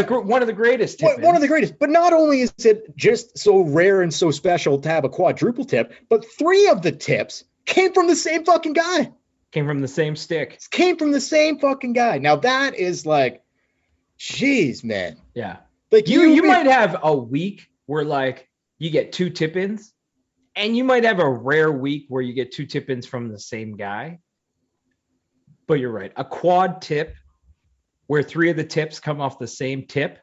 of the greatest tip-ins. One of the greatest. But not only is it just so rare and so special to have a quadruple tip, but 3 of the tips came from the same fucking guy. Came from the same stick. Came from the same fucking guy. Now that is like, jeez, man. Yeah. Like you might have a week where like you get 2 tip-ins, and you might have a rare week where you get 2 tip-ins from the same guy. But you're right. A quad tip where 3 of the tips come off the same tip.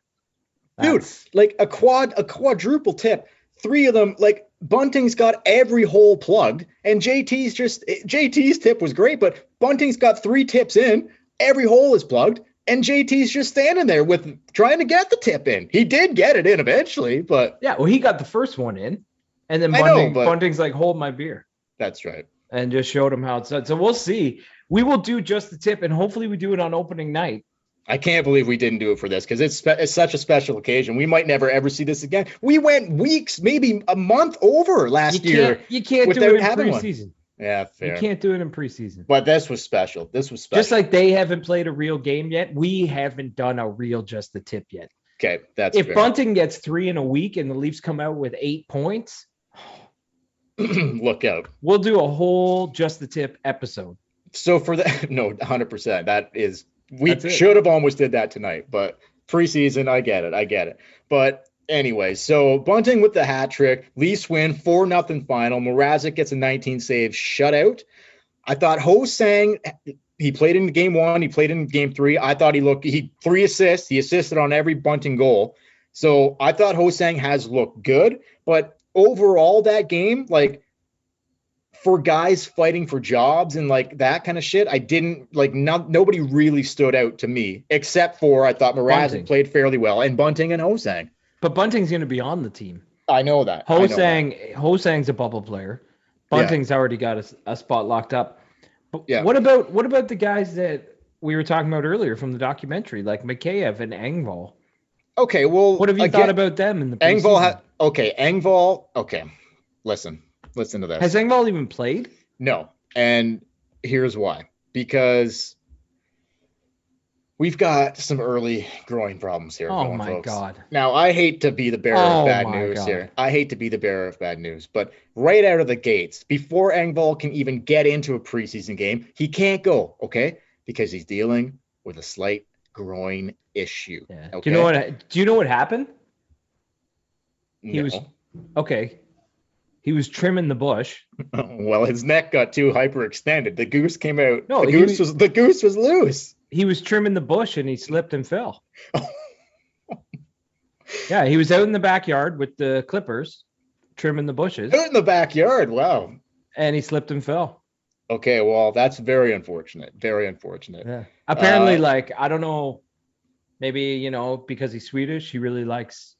Dude, like a quadruple tip. 3 of them, like Bunting's got every hole plugged, and JT's tip was great, but Bunting's got 3 tips in, every hole is plugged, and JT's just standing there with trying to get the tip in. He did get it in eventually, but yeah, well, he got the first one in, and then Bunting's like, hold my beer. That's right. And just showed him how it's done. So we'll see. We will do just the tip, and hopefully we do it on opening night. I can't believe we didn't do it for this because it's such a special occasion. We might never ever see this again. We went weeks, maybe a month over last year. You can't do it in preseason. Yeah, fair. You can't do it in preseason. But this was special. Just like they haven't played a real game yet, we haven't done a real just the tip yet. Okay, that's if fair. Bunting gets 3 in a week and the Leafs come out with 8 points, look out. We'll do a whole just the tip episode. So for that, no, 100%. That is. We should have almost did that tonight, but preseason, I get it. But anyway, so Bunting with the hat trick, Leafs win 4-0 final. Mrazek gets a 19 save shutout. I thought Ho-Sang, he played in game 1, he played in game 3. I thought he 3 assists. He assisted on every Bunting goal. So I thought Ho-Sang has looked good, but overall that game, like, for guys fighting for jobs and like that kind of shit, I didn't like nobody really stood out to me except for I thought Mrazek played fairly well and Bunting and Ho-Sang. But Bunting's going to be on the team. I know that. Ho-Sang's a bubble player. Bunting's already got a spot locked up. But what about the guys that we were talking about earlier from the documentary, like Mikheyev and Engvall. Okay, well, What have you thought about them in the preseason? Engvall. Okay, listen to this. Has Engvall even played? No, and here's why. Because we've got some early groin problems here. Oh my folks. God! Now I hate to be the bearer of bad news here. I hate to be the bearer of bad news, but right out of the gates, before Engvall can even get into a preseason game, he can't go. Okay, because he's dealing with a slight groin issue. Yeah. Okay? Do you know what happened? He No. was okay. He was trimming the bush. Well, his neck got too hyperextended. The goose came out. No, the goose was loose. He was trimming the bush and he slipped and fell. Yeah, he was out in the backyard with the clippers, trimming the bushes. Out in the backyard. Wow. And he slipped and fell. Okay, well, that's very unfortunate. Very unfortunate. Yeah. Apparently, I don't know, maybe, because he's Swedish, he really likes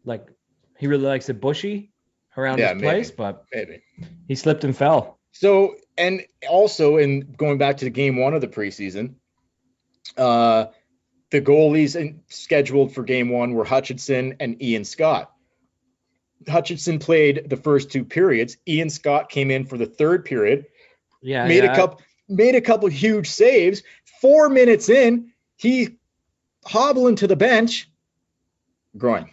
it bushy around his place, but maybe he slipped and fell. So, and also in going back to game one of the preseason, the goalies scheduled for game one were Hutchinson and Ian Scott. Hutchinson played the first two periods. Ian Scott came in for the third period. Yeah, made a couple huge saves. 4 minutes in, he hobbling to the bench. Groin.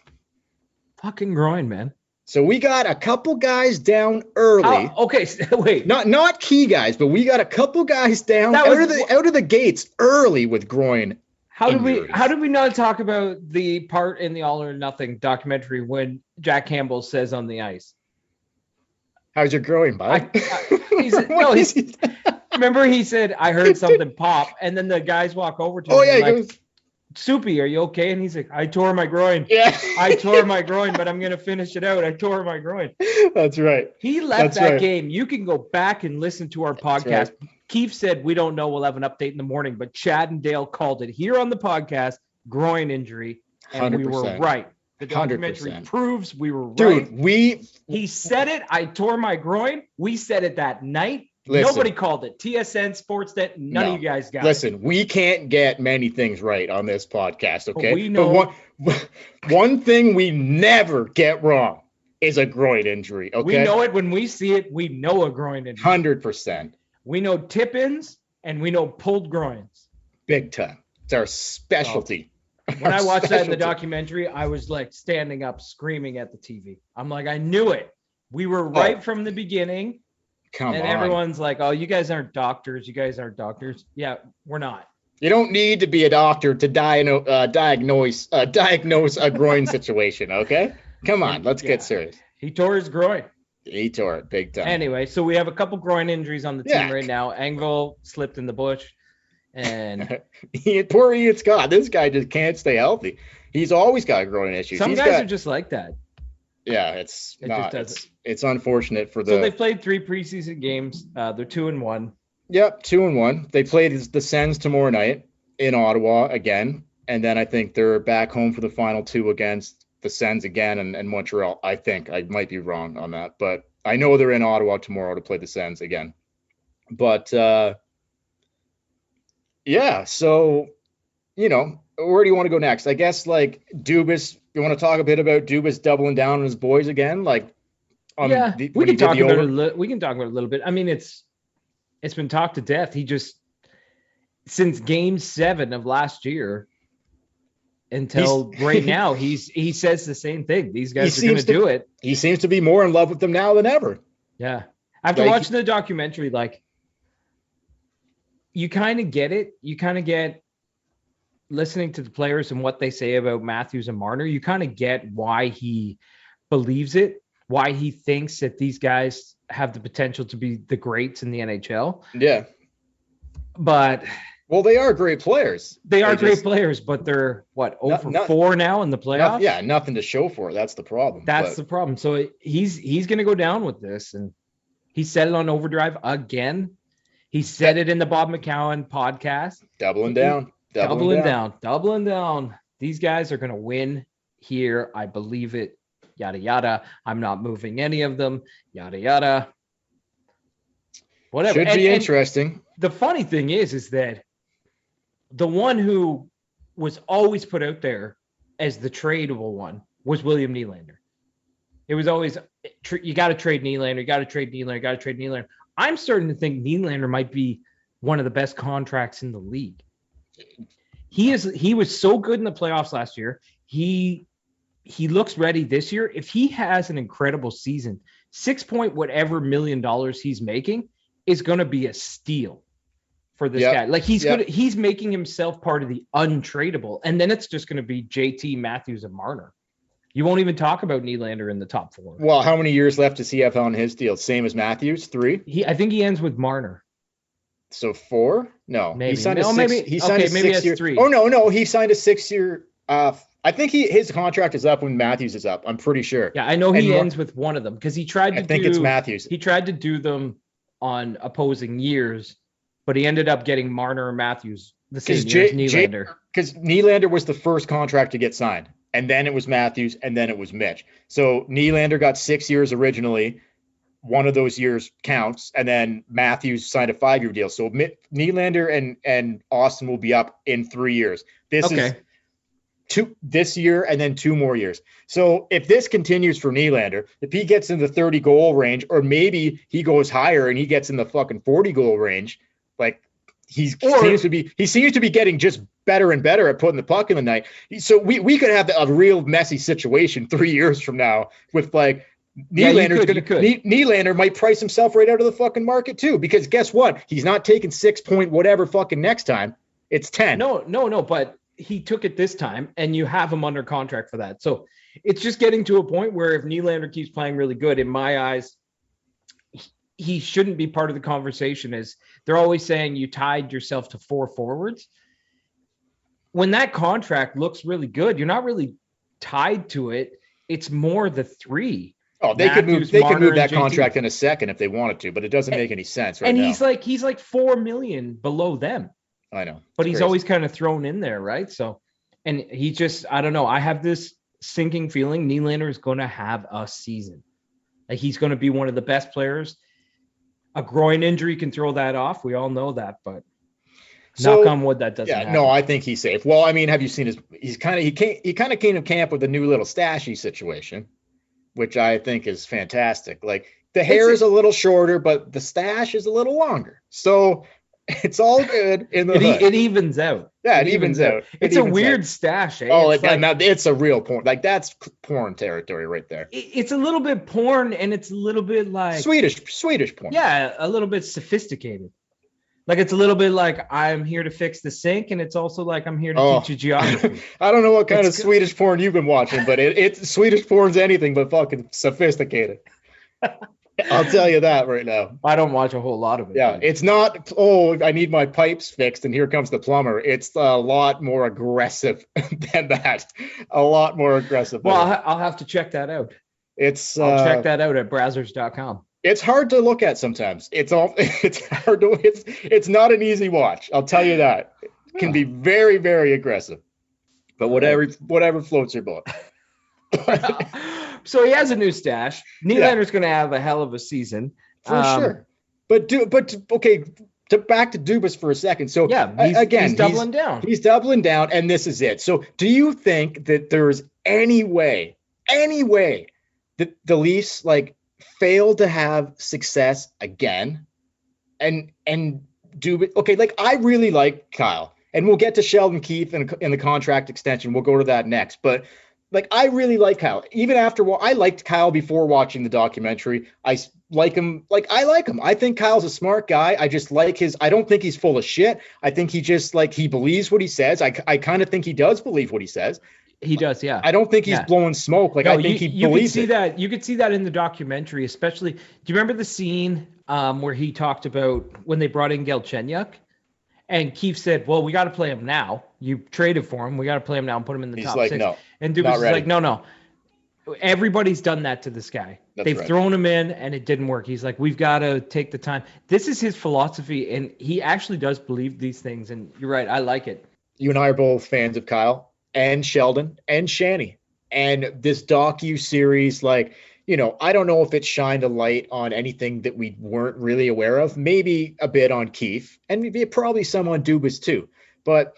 Fucking groin, man. So we got a couple guys down early. Okay, wait. Not key guys, but we got a couple guys down out of the gates early with groin. How did we not talk about the part in the All or Nothing documentary when Jack Campbell says on the ice, "How's your groin, bud?" Remember he said, "I heard something pop," and then the guys walk over to him. Yeah, he goes, "Soupy, are you okay?" And he's like, "I tore my groin." Yeah, I tore my groin, but I'm gonna finish it out. I tore my groin. That's right. He left game. You can go back and listen to our podcast. Right. Keefe said, "We don't know. We'll have an update in the morning," but Chad and Dale called it here on the podcast, groin injury, and 100%. We were right. The documentary 100%. Proves we were right. Dude, he said it. I tore my groin. We said it that night. Nobody called it. TSN, Sportsnet, none of you guys got it. Listen, we can't get many things right on this podcast, okay? But we know. But one thing we never get wrong is a groin injury, okay? We know it when we see it. We know a groin injury. 100%. We know tip-ins and we know pulled groins. Big time. It's our specialty. When I watched that in the documentary, I was like standing up screaming at the TV. I'm like, I knew it. We were right from the beginning. Come on. Everyone's like, "Oh, you guys aren't doctors. You guys aren't doctors." Yeah, we're not. You don't need to be a doctor to diagnose a groin situation, okay? Come on, let's get serious. He tore his groin. He tore it big time. Anyway, so we have a couple groin injuries on the team right now. Engvall slipped in the bush, and poor Ian Scott. This guy just can't stay healthy. He's always got groin issues. Some guys are just like that. Yeah, it's unfortunate for the. So they played 3 preseason games. They're 2-1. Yep, 2-1. They played the Sens tomorrow night in Ottawa again, and then I think they're back home for the final 2 against the Sens again and Montreal. I think I might be wrong on that, but I know they're in Ottawa tomorrow to play the Sens again. But yeah, so where do you want to go next? I guess Dubas. You want to talk a bit about Dubas doubling down on his boys again? We can talk about it. We can talk about it a little bit. I mean, it's been talked to death. He just since Game 7 of last year until right now, he says the same thing. These guys are going to do it. He seems to be more in love with them now than ever. Yeah, after watching the documentary, you kind of get it. You kind of get. Listening to the players and what they say about Matthews and Marner, you kind of get why he believes it, why he thinks that these guys have the potential to be the greats in the NHL. Yeah. But they are great players. They are great players, but they're 0-4 now in the playoffs. Nothing to show for it. That's the problem. That's the problem. So he's going to go down with this, and he said it on Overdrive again. He said it in the Bob McCown podcast. Doubling down. Doubling down. These guys are going to win here. I believe it. Yada, yada. I'm not moving any of them. Yada, yada. Whatever. Should be interesting. The funny thing is that The one who was always put out there as the tradable one was William Nylander. It was always, you got to trade Nylander, you got to trade Nylander, you got to trade Nylander. I'm starting to think Nylander might be one of the best contracts in the league. He was so good in the playoffs last year. He looks ready this year. If he has an incredible season, 6 point whatever $1 million he's making is going to be a steal for this guy. Like he's making himself part of the untradeable. And then it's just going to be JT, Matthews, and Marner. You won't even talk about Nylander in the top 4. Well, how many years left does he have on his deal? Same as Matthews, 3? I think he ends with Marner. So 4? No. Maybe. He signed a 6-year. 3. Oh, no. He signed a 6-year. I think his contract is up when Matthews is up. I'm pretty sure. Yeah, I know he ends with one of them because he tried to it's Matthews. He tried to do them on opposing years, but he ended up getting Marner or Matthews the same year as Nylander. Because Nylander was the first contract to get signed. And then it was Matthews, and then it was Mitch. So Nylander got 6 years originally. One of those years counts, and then Matthews signed a 5-year deal. So Nylander and Austin will be up in 3 years. This is this year and then 2 more years. So if this continues for Nylander, if he gets in the 30 goal range, or maybe he goes higher and he gets in the fucking 40 goal range, like he seems to be getting just better and better at putting the puck in the net. So we could have a real messy situation 3 years from now with like Nylander might price himself right out of the fucking market too, because guess what? He's not taking 6 point whatever fucking next time. It's 10. No, but he took it this time and you have him under contract for that. So it's just getting to a point where if Nylander keeps playing really good, in my eyes, he shouldn't be part of the conversation. As they're always saying, you tied yourself to 4 forwards. When that contract looks really good, you're not really tied to it. It's more the 3. Oh, they could move that contract in a second if they wanted to, but it doesn't make any sense right now. And he's like $4 million below them. I know. But he's always kind of thrown in there, right? So, and he just, I don't know. I have this sinking feeling Nylander is going to have a season. Like he's going to be one of the best players. A groin injury can throw that off. We all know that, but knock on wood, that doesn't happen. No, I think he's safe. Well, I mean, have you seen he kind of came to camp with a new little stashy situation, which I think is fantastic. Like the hair is a little shorter, but the stash is a little longer. So it's all good in the hood. It evens out. Yeah, it evens out. It's a weird stash. Eh? Oh, it's a real porn. Like that's porn territory right there. It's a little bit porn, and it's a little bit like Swedish porn. Yeah, a little bit sophisticated. Like it's a little bit like I'm here to fix the sink, and it's also like I'm here to teach you geography. I don't know what kind of Swedish porn you've been watching, but it's Swedish porn's anything but fucking sophisticated. I'll tell you that right now. I don't watch a whole lot of it. Yeah, it's not, I need my pipes fixed and here comes the plumber. It's a lot more aggressive than that. A lot more aggressive. Well, I'll have to check that out. I'll check that out at Brazzers.com. It's hard to look at sometimes. It's hard to, it's not an easy watch. I'll tell you that. It can be very, very aggressive. But whatever floats your boat. So he has a new stash. Nylander's going to have a hell of a season. For sure. But okay, back to Dubas for a second. So he's doubling down. He's doubling down, and this is it. So do you think that there's any way that the Leafs fail to have success again? And Dubas, okay, I really like Kyle, and we'll get to Sheldon Keefe in the contract extension. We'll go to that next, but. I really like Kyle. Even I liked Kyle before watching the documentary. I like him. I like him. I think Kyle's a smart guy. I just like I don't think he's full of shit. I think he just he believes what he says. I kind of think he does believe what he says. He does, yeah. I don't think he's blowing smoke. I think he believes it. You could see that in the documentary, especially. Do you remember the scene where he talked about when they brought in Galchenyuk? And Keefe said, well, we got to play him now. You traded for him. We got to play him now and put him in the top 6. No, and Dubas is like, no. Everybody's done that to this guy. They've thrown him in and it didn't work. He's like, we've got to take the time. This is his philosophy. And he actually does believe these things. And you're right. I like it. You and I are both fans of Kyle and Sheldon and Shanny. And this docu-series, I don't know if it shined a light on anything that we weren't really aware of. Maybe a bit on Keefe, and maybe probably some on Dubas too. but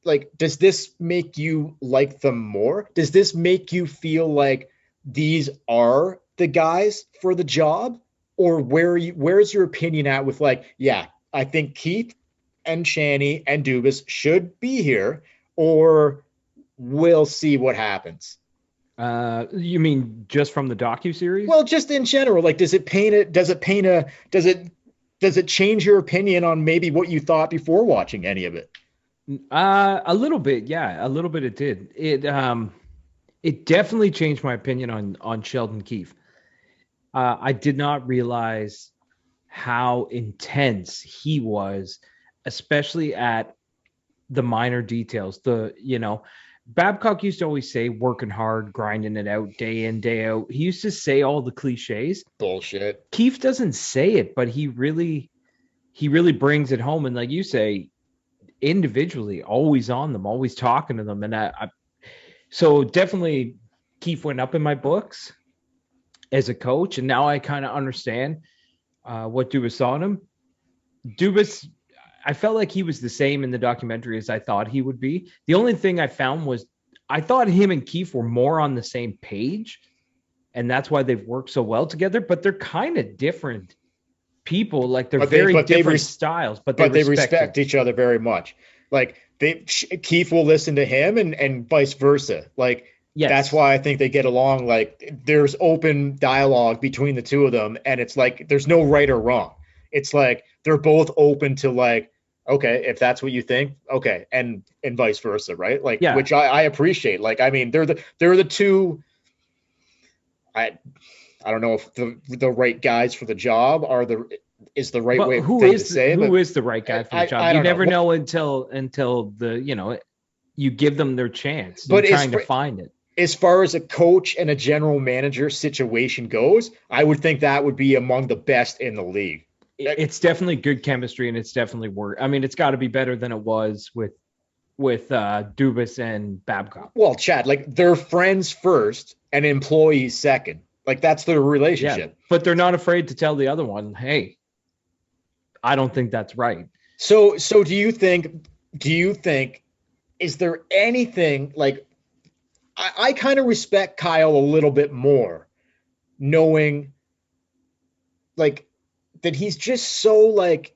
like, does this make you like them more? Does this make you feel like these are the guys for the job? Or where's your opinion at with like, yeah, I think Keefe and Shanny and Dubas should be here, or we'll see what happens? You mean just from the docuseries? Well, just in general, like, does it change your opinion on maybe what you thought before watching any of it? A little bit, yeah, a little bit. It did. It definitely changed my opinion on Sheldon Keefe. I did not realize how intense he was, especially at the minor details. Babcock used to always say working hard, grinding it out day in, day out. He used to say all the cliches. Bullshit. Keefe doesn't say it, but he really brings it home. And like you say, individually, always on them, always talking to them. And so definitely Keefe went up in my books as a coach. And now I kind of understand what Dubas saw in him. Dubas, I felt like he was the same in the documentary as I thought he would be. The only thing I found was I thought him and Keefe were more on the same page, and that's why they've worked so well together. But they're kind of different people. Like they're very different styles, but they respect each other very much. Like Keefe will listen to him and vice versa. Like, yes. That's why I think they get along. Like, there's open dialogue between the two of them, and it's like there's no right or wrong. It's like they're both open to like, okay, if that's what you think, okay, and vice versa, right? Like, yeah. Which I appreciate. Like, I mean, they're the two. I don't know if the right guys for the job is the right way to say. Who is the right guy for the job? You never know until you give them their chance. But trying to find it. As far as a coach and a general manager situation goes, I would think that would be among the best in the league. It's definitely good chemistry, and it's definitely work. I mean, it's got to be better than it was with Dubas and Babcock. Well, Chad, like, they're friends first and employees second. Like, that's their relationship. Yeah, but they're not afraid to tell the other one, hey, I don't think that's right. So do you think, is there anything like, I kind of respect Kyle a little bit more, knowing like that he's just so like,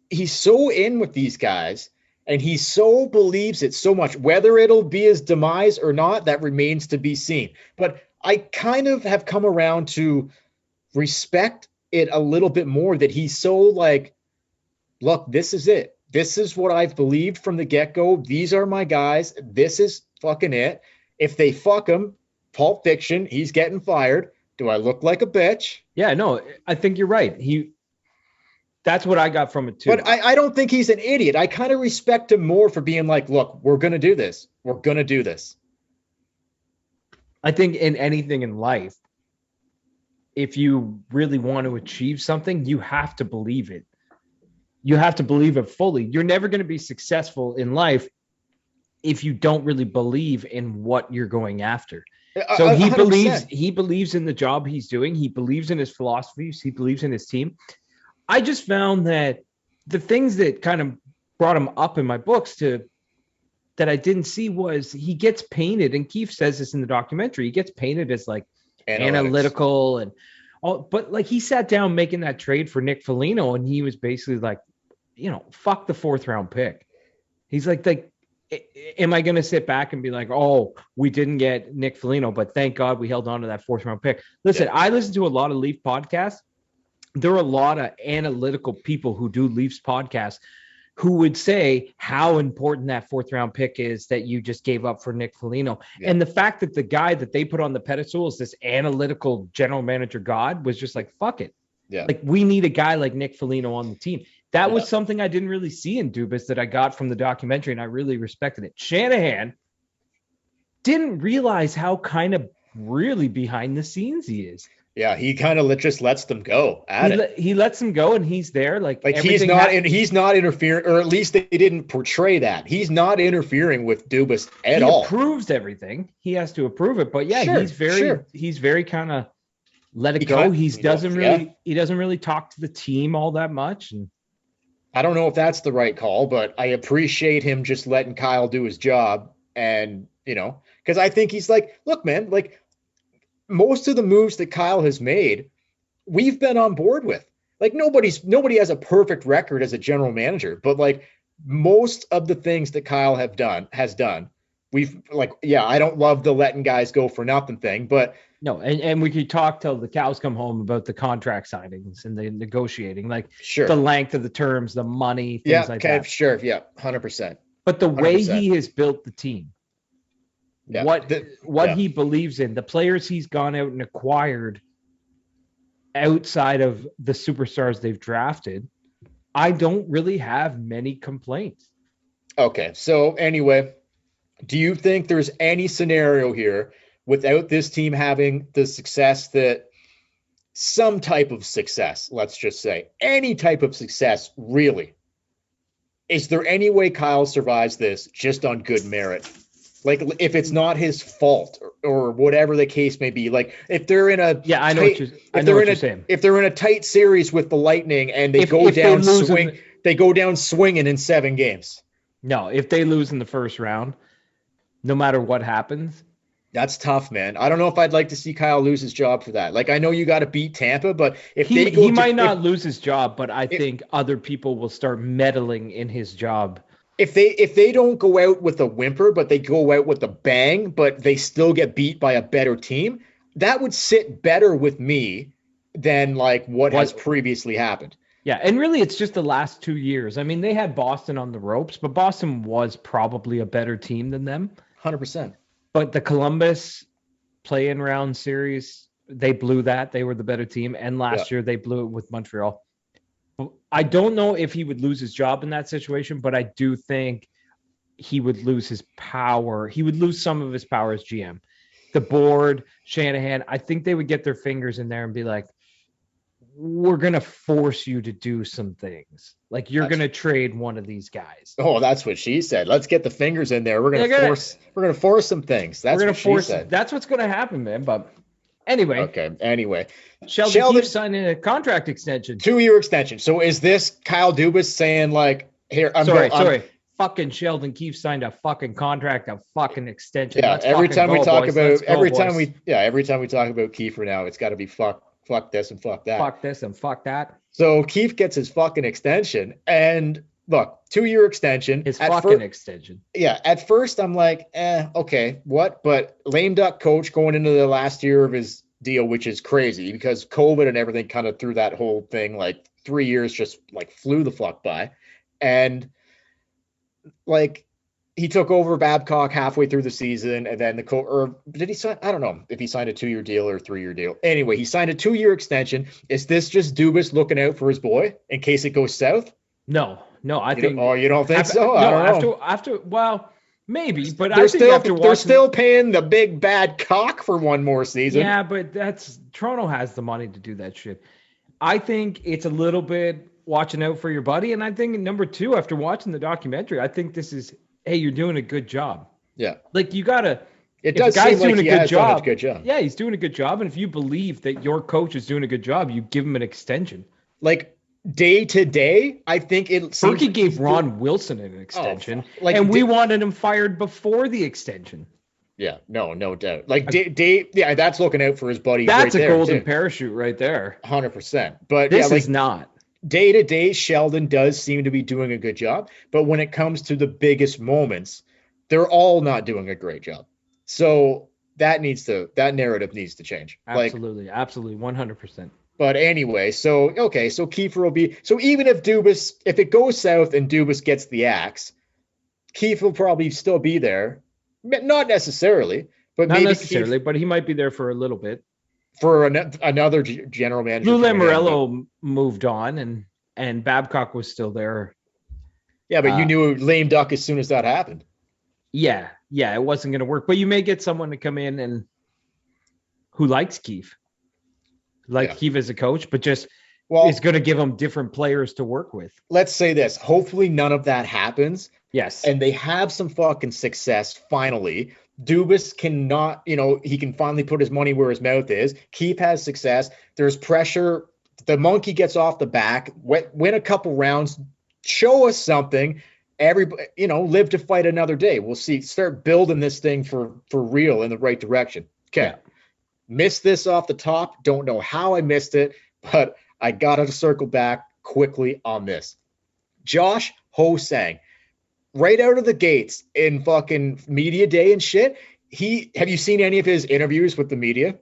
he's so in with these guys and he so believes it so much, whether it'll be his demise or not, that remains to be seen. But I kind of have come around to respect it a little bit more, that he's so like, look, this is it. This is what I've believed from the get-go. These are my guys. This is fucking it. If they fuck him, Pulp Fiction, he's getting fired. Do I look like a bitch? Yeah, no, I think you're right. That's what I got from it too. But I don't think he's an idiot. I kind of respect him more for being like, look, we're going to do this. We're going to do this. I think in anything in life, if you really want to achieve something, you have to believe it. You have to believe it fully. You're never going to be successful in life if you don't really believe in what you're going after. So he 100%. believes in the job he's doing. He believes in his philosophies. He believes in his team. I just found that the things that kind of brought him up in my books that I didn't see was he gets painted, and Keefe says this in the documentary, he gets painted as like analytical and all, but like he sat down making that trade for Nick Foligno, and he was basically like, fuck the 4th round pick. He's like, am I going to sit back and be like, oh, we didn't get Nick Foligno, but thank God we held on to that 4th round pick. Listen, I listen to a lot of Leaf podcasts. There are a lot of analytical people who do Leafs podcasts who would say how important that 4th round pick is that you just gave up for Nick Foligno. Yeah. And the fact that the guy that they put on the pedestal is this analytical general manager god was just like, fuck it. Yeah. Like, we need a guy like Nick Foligno on the team. That was something I didn't really see in Dubas that I got from the documentary, and I really respected it. Shanahan didn't realize how kind of really behind the scenes he is. Yeah, he kind of just lets them go He lets them go, and he's there. Like he's not interfering, or at least they didn't portray that. He's not interfering with Dubas at all. He approves everything. He has to approve it. But yeah, he's very kind of let it go. He doesn't really talk to the team all that much. And I don't know if that's the right call, but I appreciate him just letting Kyle do his job. And, because I think he's like, look, man, like most of the moves that Kyle has made, we've been on board with. Like nobody has a perfect record as a general manager, but like most of the things that Kyle has done, we've like, yeah, I don't love the letting guys go for nothing thing, but no, and we could talk till the cows come home about the contract signings and the negotiating, like sure, the length of the terms, the money, things yeah, like okay, that. sure, yeah, 100%. But the way 100%. he has built the team, Yeah. what he believes in, the players he's gone out and acquired outside of the superstars they've drafted, I don't really have many complaints. Okay, so anyway, do you think there's any scenario here without this team having the success that some type of success, let's just say, any type of success, really? Is there any way Kyle survives this just on good merit? Like if it's not his fault or whatever the case may be, like if they're in a I know what you're saying. If they're in a tight series with the Lightning and they go down swinging in 7 games. No, if they lose in the first round, no matter what happens. That's tough, man. I don't know if I'd like to see Kyle lose his job for that. Like, I know you got to beat Tampa, but if he might not lose his job, but I think other people will start meddling in his job. If they don't go out with a whimper, but they go out with a bang, but they still get beat by a better team, that would sit better with me than like what has previously happened. Yeah, and really it's just the last 2 years. I mean, they had Boston on the ropes, but Boston was probably a better team than them. 100%. But the Columbus play-in round series, they blew that. They were the better team. And last year they blew it with Montreal. I don't know if he would lose his job in that situation, but I do think he would lose his power. He would lose some of his power as GM. The board, Shanahan, I think they would get their fingers in there and be like, we're going to force you to do some things. Like you're going to trade one of these guys. Oh, that's what she said. Let's get the fingers in there. We're going to force some things. That's what she said. That's what's going to happen, man. But anyway. Okay. Anyway. Sheldon Keefe signing a contract extension. 2-year extension. So is this Kyle Dubas saying like, here, sorry. Fucking Sheldon Keefe signed a fucking contract, a fucking extension. Yeah. Every time we talk about Kiefer now, it's got to be fuck this and fuck that. Fuck this and fuck that. So Keefe gets his fucking extension. And look, 2-year extension. His fucking extension. Yeah. At first, I'm like, okay, what? But lame duck coach going into the last year of his deal, which is crazy because COVID and everything kind of threw that whole thing. Like 3 years just like flew the fuck by. And like, he took over Babcock halfway through the season, and then did he sign? I don't know if he signed a 2-year deal or a 3-year deal. Anyway, he signed a 2-year extension. Is this just Dubas looking out for his boy in case it goes south? No, I think. Oh, you don't think so? No, I don't know. After, well, maybe, but they're still paying the big bad cock for one more season. Yeah, but Toronto has the money to do that shit. I think it's a little bit watching out for your buddy, and I think number 2, after watching the documentary, I think this is. Hey, you're doing a good job. Yeah. Like you gotta. It does seem like he has done a good job. Yeah, he's doing a good job, and if you believe that your coach is doing a good job, you give him an extension. Like day to day, I think it. Berkey gave Ron Wilson an extension, and we wanted him fired before the extension. Yeah, no doubt. Like Dave, yeah, that's looking out for his buddy. That's a golden parachute right there. 100%. But this is not. Day to day, Sheldon does seem to be doing a good job, but when it comes to the biggest moments, they're all not doing a great job. So that narrative needs to change. Absolutely, 100%. But anyway, so Keefe will be even if it goes south and Dubas gets the axe, Keefe will probably still be there. Not necessarily, but not necessarily, but he might be there for a little bit. For another general manager. Lou Lamoriello moved on, and Babcock was still there. Yeah, but you knew lame duck as soon as that happened. Yeah, it wasn't going to work. But you may get someone to come in and who likes Keefe, Keefe as a coach, but just is going to give him different players to work with. Let's say this. Hopefully none of that happens. Yes. And they have some fucking success finally. Dubas cannot, he can finally put his money where his mouth is. Keefe has success. There's pressure. The monkey gets off the back, win a couple rounds, show us something. Everybody, live to fight another day. We'll see. Start building this thing for real in the right direction. Okay. Yeah. Missed this off the top. Don't know how I missed it, but I got to circle back quickly on this. Josh Ho-Sang, right out of the gates in fucking media day and shit. Have you seen any of his interviews with the media?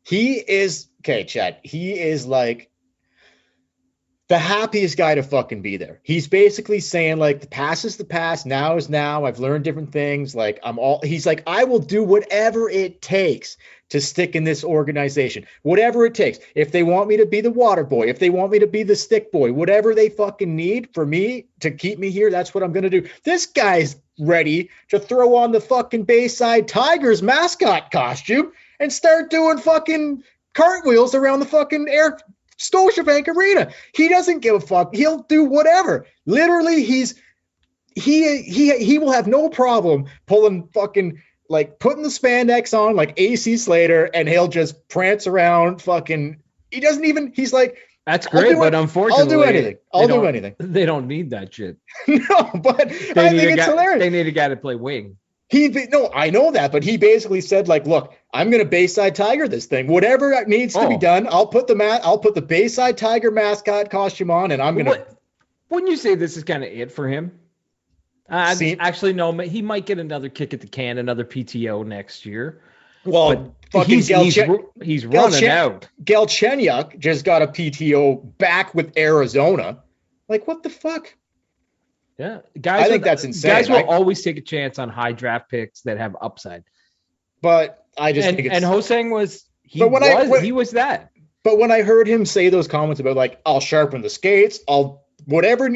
He is, okay, Chad, he is like the happiest guy to fucking be there. He's basically saying like the past is the past, now is now. I've learned different things. Like he's like, I will do whatever it takes to stick in this organization. Whatever it takes. If they want me to be the water boy, if they want me to be the stick boy, whatever they fucking need for me to keep me here, that's what I'm going to do. This guy's ready to throw on the fucking Bayside Tigers mascot costume and start doing fucking cartwheels around the fucking Scotiabank Arena. He doesn't give a fuck. He'll do whatever. Literally, he will have no problem pulling fucking like putting the spandex on like AC Slater, and he'll just prance around fucking. He doesn't even. He's like, that's great, but unfortunately, I'll do anything. I'll do anything. They don't need that shit. No, but I think it's hilarious. They need a guy to play wing. I know that, but he basically said, like, look, I'm going to Bayside Tiger this thing. Whatever needs to be done, I'll put the Bayside Tiger mascot costume on, and I'm going to. Wouldn't you say this is kind of it for him? Actually, no. He might get another kick at the can, another PTO next year. Well, he's running out. Galchenyuk just got a PTO back with Arizona. Like, what the fuck? Yeah, guys. I think that's insane. Guys will always take a chance on high draft picks that have upside. But I just think and Ho-Sang was that. But when I heard him say those comments about like I'll sharpen the skates, I'll whatever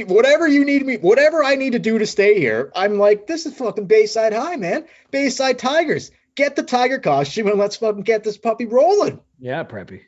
you need me, whatever I need to do to stay here, I'm like, this is fucking Bayside High, man. Bayside Tigers. Get the tiger costume and let's fucking get this puppy rolling. Yeah, Preppy.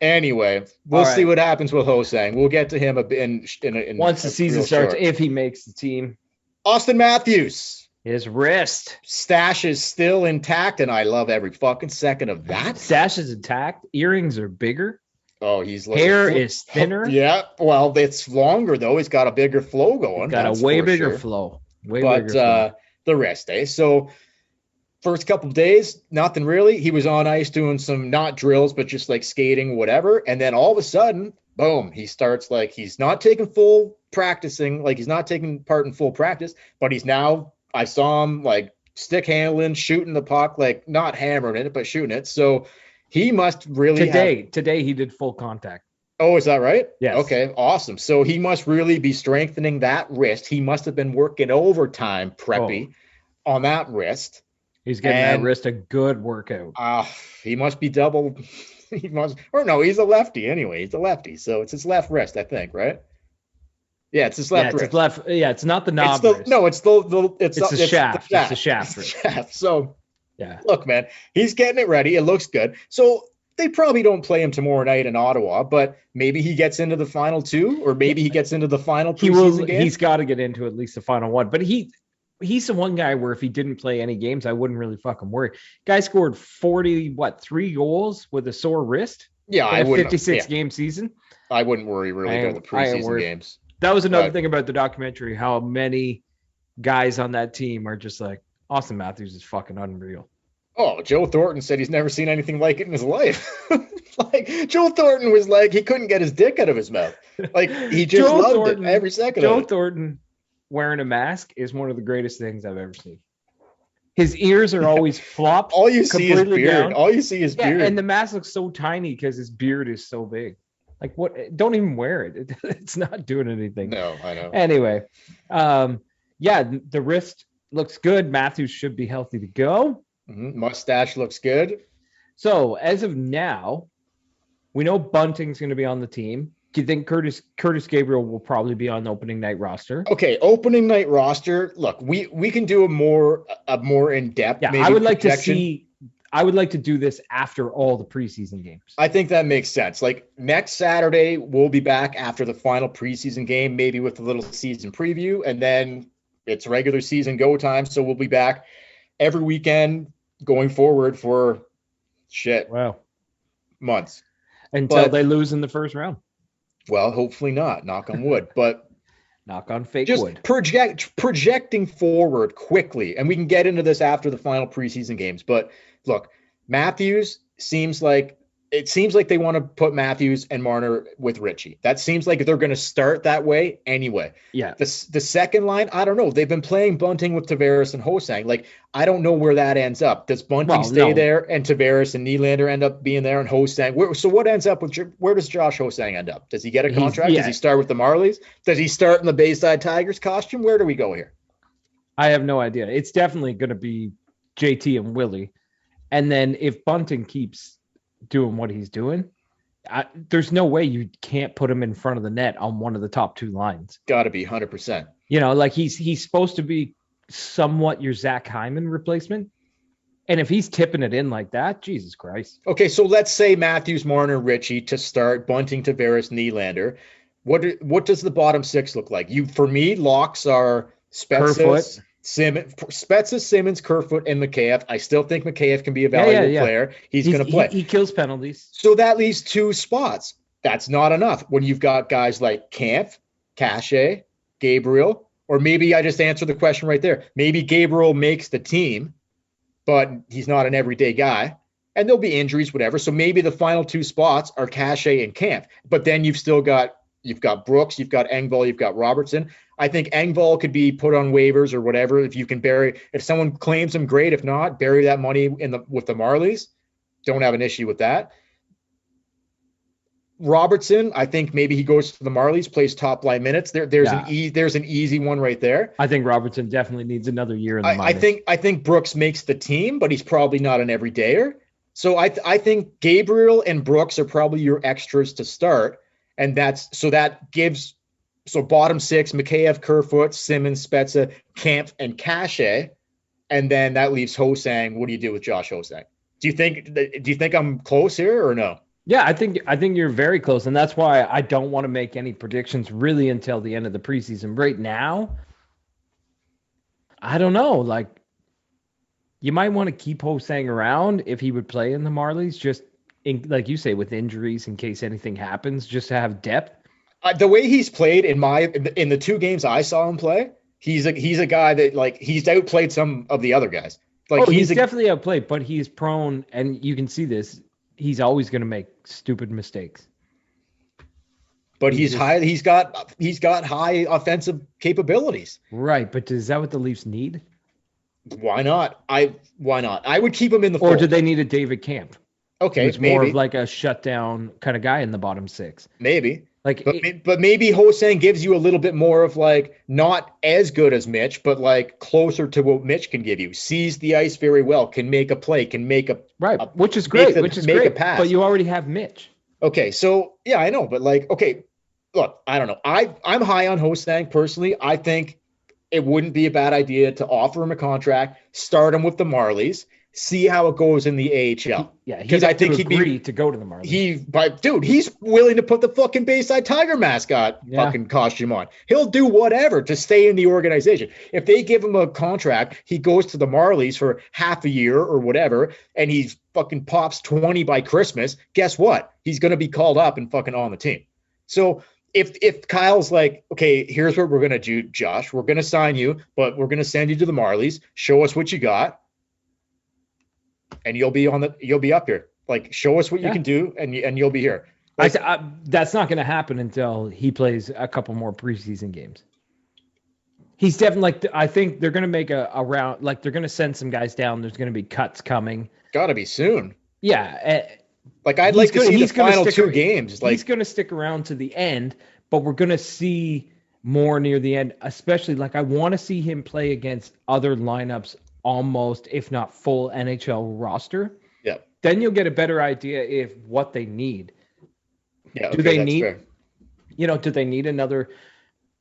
Anyway, we'll see what happens with Ho-Sang. We'll get to him in once the season starts, if he makes the team. Austin Matthews. His wrist. Stash is still intact, and I love every fucking second of that. Stash is intact. Earrings are bigger. Oh, he's hair is thinner. Yeah, well, it's longer, though. He's got a bigger flow going. Got a way bigger flow. The rest, So first couple of days, nothing really. He was on ice doing some not drills, but just like skating, whatever. And then all of a sudden, boom, he starts like he's not taking full practicing, like he's not taking part in full practice, but he's now, I saw him like stick handling, shooting the puck, like not hammering it, but shooting it. So he must really today he did full contact. Oh, is that right? Yes. Okay, awesome. So he must really be strengthening that wrist. He must have been working overtime, Preppy, on that wrist. He's getting that wrist a good workout. He must be double. He's a lefty anyway. He's a lefty, so it's his left wrist, I think, right? Yeah, it's his left wrist. It's not the knob wrist. No, it's the shaft. It's the shaft wrist. Shaft. So, yeah. Look, man, he's getting it ready. It looks good. So they probably don't play him tomorrow night in Ottawa, but maybe he gets into the final two, or maybe he gets into the final preseason game. He's got to get into at least the final one. But he's the one guy where if he didn't play any games, I wouldn't really fucking worry. Guy scored 3 goals with a sore wrist. Yeah, I wouldn't. 56 game season. I wouldn't worry really about the preseason games. That was another thing about the documentary, how many guys on that team are just like, Austin Matthews is fucking unreal. Oh, Joe Thornton said he's never seen anything like it in his life. Like Joe Thornton was like, he couldn't get his dick out of his mouth. Like he just loved it every second of it. Joe Thornton wearing a mask is one of the greatest things I've ever seen. His ears are always flopped. All you see is beard. Down. All you see is beard. And the mask looks so tiny because his beard is so big. Like what? Don't even wear it. It's not doing anything. No, I know. Anyway, the wrist looks good. Matthews should be healthy to go. Mm-hmm. Mustache looks good. So as of now, we know Bunting's going to be on the team. Do you think Curtis Gabriel will probably be on the opening night roster? Okay, opening night roster. Look, we can do a more in depth. Yeah, I would like to see. I would like to do this after all the preseason games. I think that makes sense. Like next Saturday, we'll be back after the final preseason game, maybe with a little season preview, and then it's regular season go time. So we'll be back every weekend going forward for months until they lose in the first round. Well, hopefully not. Knock on wood. But Knock on fake just wood. projecting forward quickly, and we can get into this after the final preseason games. But look, Matthews seems like they want to put Matthews and Marner with Richie. That seems like they're going to start that way anyway. Yeah. The second line, I don't know. They've been playing Bunting with Tavares and Hosang. Like, I don't know where that ends up. Does Bunting stay there and Tavares and Nylander end up being there and Hosang? So what ends up with where does Josh Hosang end up? Does he get a contract? Does he start with the Marlies? Does he start in the Bayside Tigers costume? Where do we go here? I have no idea. It's definitely going to be JT and Willie. And then if Bunting keeps doing what he's doing, there's no way you can't put him in front of the net on one of the top two lines. Got to be 100%. You know, like he's supposed to be somewhat your Zach Hyman replacement. And if he's tipping it in like that, Jesus Christ. Okay, so let's say Matthews, Marner, Richie to start, Bunting, Tavares, Nylander. What does the bottom six look like? For me, locks are Spezza, Simmons, Kerfoot, and Mikheyev. I still think Mikheyev can be a valuable player. He's going to play. He kills penalties. So that leaves two spots. That's not enough when you've got guys like Kampf, Cache, Gabriel, or maybe I just answered the question right there. Maybe Gabriel makes the team, but he's not an everyday guy. And there'll be injuries, whatever. So maybe the final two spots are Cache and Kampf. But then you've got Brooks, you've got Engvall, you've got Robertson. I think Engvall could be put on waivers or whatever. If someone claims him, great. If not, bury that money with the Marlies. Don't have an issue with that. Robertson, I think maybe he goes to the Marlies, plays top line minutes. There's an easy one right there. I think Robertson definitely needs another year in the minors. I think Brooks makes the team, but he's probably not an everydayer. So I think Gabriel and Brooks are probably your extras to start. And that gives bottom six, Mikheyev, Kerfoot, Simmons, Spezza, Kampf, and Cache. And then that leaves Hosang. What do you do with Josh Hosang? Do you think I'm close here or no? Yeah, I think you're very close. And that's why I don't want to make any predictions really until the end of the preseason. Right now, I don't know. Like, you might want to keep Hosang around if he would play in the Marlies, just like you say, with injuries in case anything happens, just to have depth. The way he's played in the two games I saw him play, he's a guy that he's outplayed some of the other guys. He's definitely outplayed, but he's prone, and you can see this. He's always going to make stupid mistakes. But he's got high offensive capabilities. Right, but is that what the Leafs need? Why not? Why not? I would keep him in the fold. Or do they need a David Kampf? Okay, it's more of like a shutdown kind of guy in the bottom six. Maybe. But maybe Hosang gives you a little bit more of not as good as Mitch, but closer to what Mitch can give you. Sees the ice very well, can make a play, can make a which is great. A pass. But you already have Mitch. Okay, so yeah, I know, but okay, look, I don't know. I'm high on Hosang personally. I think it wouldn't be a bad idea to offer him a contract, start him with the Marlies. See how it goes in the AHL. Because I think he'd agree to go to the Marlies. He's willing to put the fucking Bayside Tiger mascot fucking costume on. He'll do whatever to stay in the organization. If they give him a contract, he goes to the Marlies for half a year or whatever, and he fucking pops 20 by Christmas. Guess what? He's going to be called up and fucking on the team. So if Kyle's like, okay, here's what we're going to do, Josh. We're going to sign you, but we're going to send you to the Marlies. Show us what you got. And you'll be up here. Show us what you can do, and you'll be here. That's not going to happen until he plays a couple more preseason games. He's definitely I think they're going to make a round. They're going to send some guys down. There's going to be cuts coming. Got to be soon. Yeah. I'd like to see the final two games. He's going to stick around to the end, but we're going to see more near the end. Especially I want to see him play against other lineups. Almost, if not full NHL roster. Yeah. Then you'll get a better idea of what they need. Yeah. Do they need another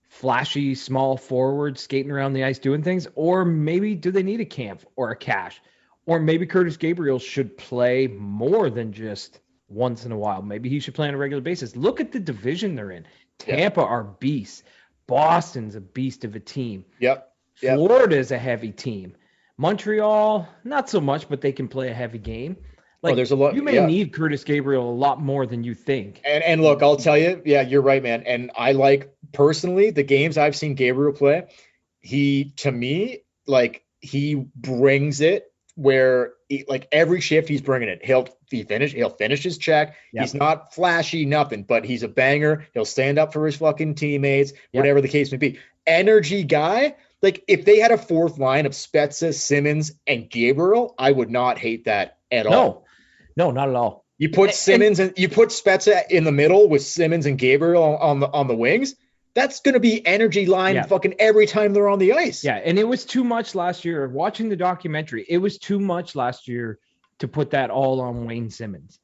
flashy small forward skating around the ice doing things? Or maybe do they need a Kampf or a Cash? Or maybe Curtis Gabriel should play more than just once in a while. Maybe he should play on a regular basis. Look at the division they're in. Tampa are beasts. Boston's a beast of a team. Yep. Florida's a heavy team. Montreal, not so much, but they can play a heavy game. Like, there's a lot. you may need Curtis Gabriel a lot more than you think. And look, I'll tell you, yeah, you're right, man. And I like personally the games I've seen Gabriel play. He, to me, like he brings it where like every shift he's bringing it. He'll finish his check. Yep. He's not flashy, nothing, but he's a banger. He'll stand up for his fucking teammates, whatever the case may be. Energy guy. Like if they had a fourth line of Spezza, Simmons, and Gabriel, I would not hate that at all. No, not at all. You put Simmons and you put Spezza in the middle with Simmons and Gabriel on the wings. That's going to be energy line fucking every time they're on the ice. Yeah, and it was too much last year. Watching the documentary, it was too much last year to put that all on Wayne Simmons.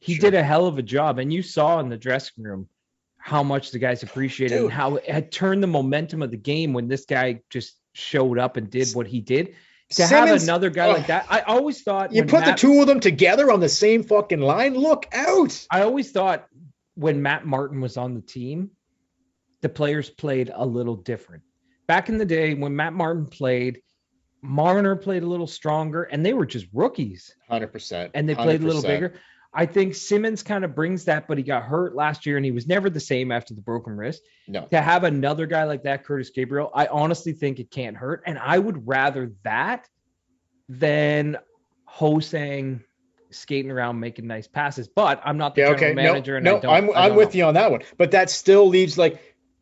He did a hell of a job, and you saw in the dressing room how much the guys appreciated and how it had turned the momentum of the game when this guy just showed up and did what he did. To Simmons, have another guy like that, I always thought you put the two of them together on the same fucking line. Look out! I always thought when Matt Martin was on the team, the players played a little different. Back in the day when Matt Martin played, Marner played a little stronger, and they were just rookies. 100%. And they played 100%. A little bigger. I think Simmons kind of brings that, but he got hurt last year, and he was never the same after the broken wrist. No. To have another guy like that, Curtis Gabriel, I honestly think it can't hurt, and I would rather that than Ho-Sang skating around making nice passes. But I'm not the general manager, I'm with you on that one. But that still leaves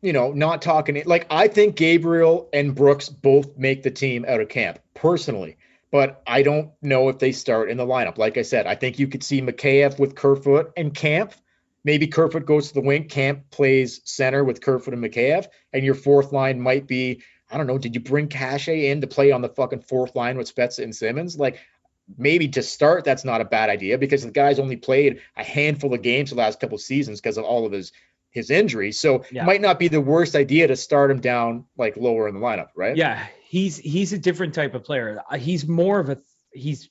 not talking. Like I think Gabriel and Brooks both make the team out of camp personally. But I don't know if they start in the lineup. Like I said, I think you could see Mikheyev with Kerfoot and Camp. Maybe Kerfoot goes to the wing. Camp plays center with Kerfoot and Mikheyev. And your fourth line might be, I don't know, did you bring Cache in to play on the fucking fourth line with Spezza and Simmons? Like, maybe to start, that's not a bad idea because the guy's only played a handful of games the last couple of seasons because of all of his injuries. So it might not be the worst idea to start him down like lower in the lineup, right? Yeah. He's a different type of player. He's more of he's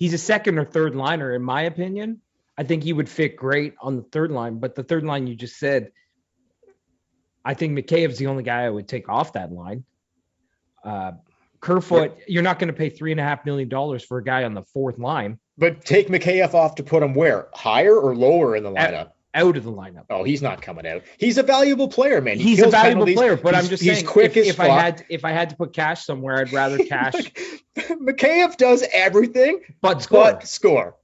a second or third liner, in my opinion. I think he would fit great on the third line, but the third line you just said, I think Mikheyev's the only guy I would take off that line. Kerfoot, you're not going to pay $3.5 million for a guy on the fourth line. But take Mikheyev off to put him where? Higher or lower in the lineup? Out of the lineup. Oh, he's not coming out. He's a valuable player, man. He's a valuable player, but I'm just saying, he's quick as fuck. If I had to put Cash somewhere, I'd rather Cash. Mikheyev does everything but score.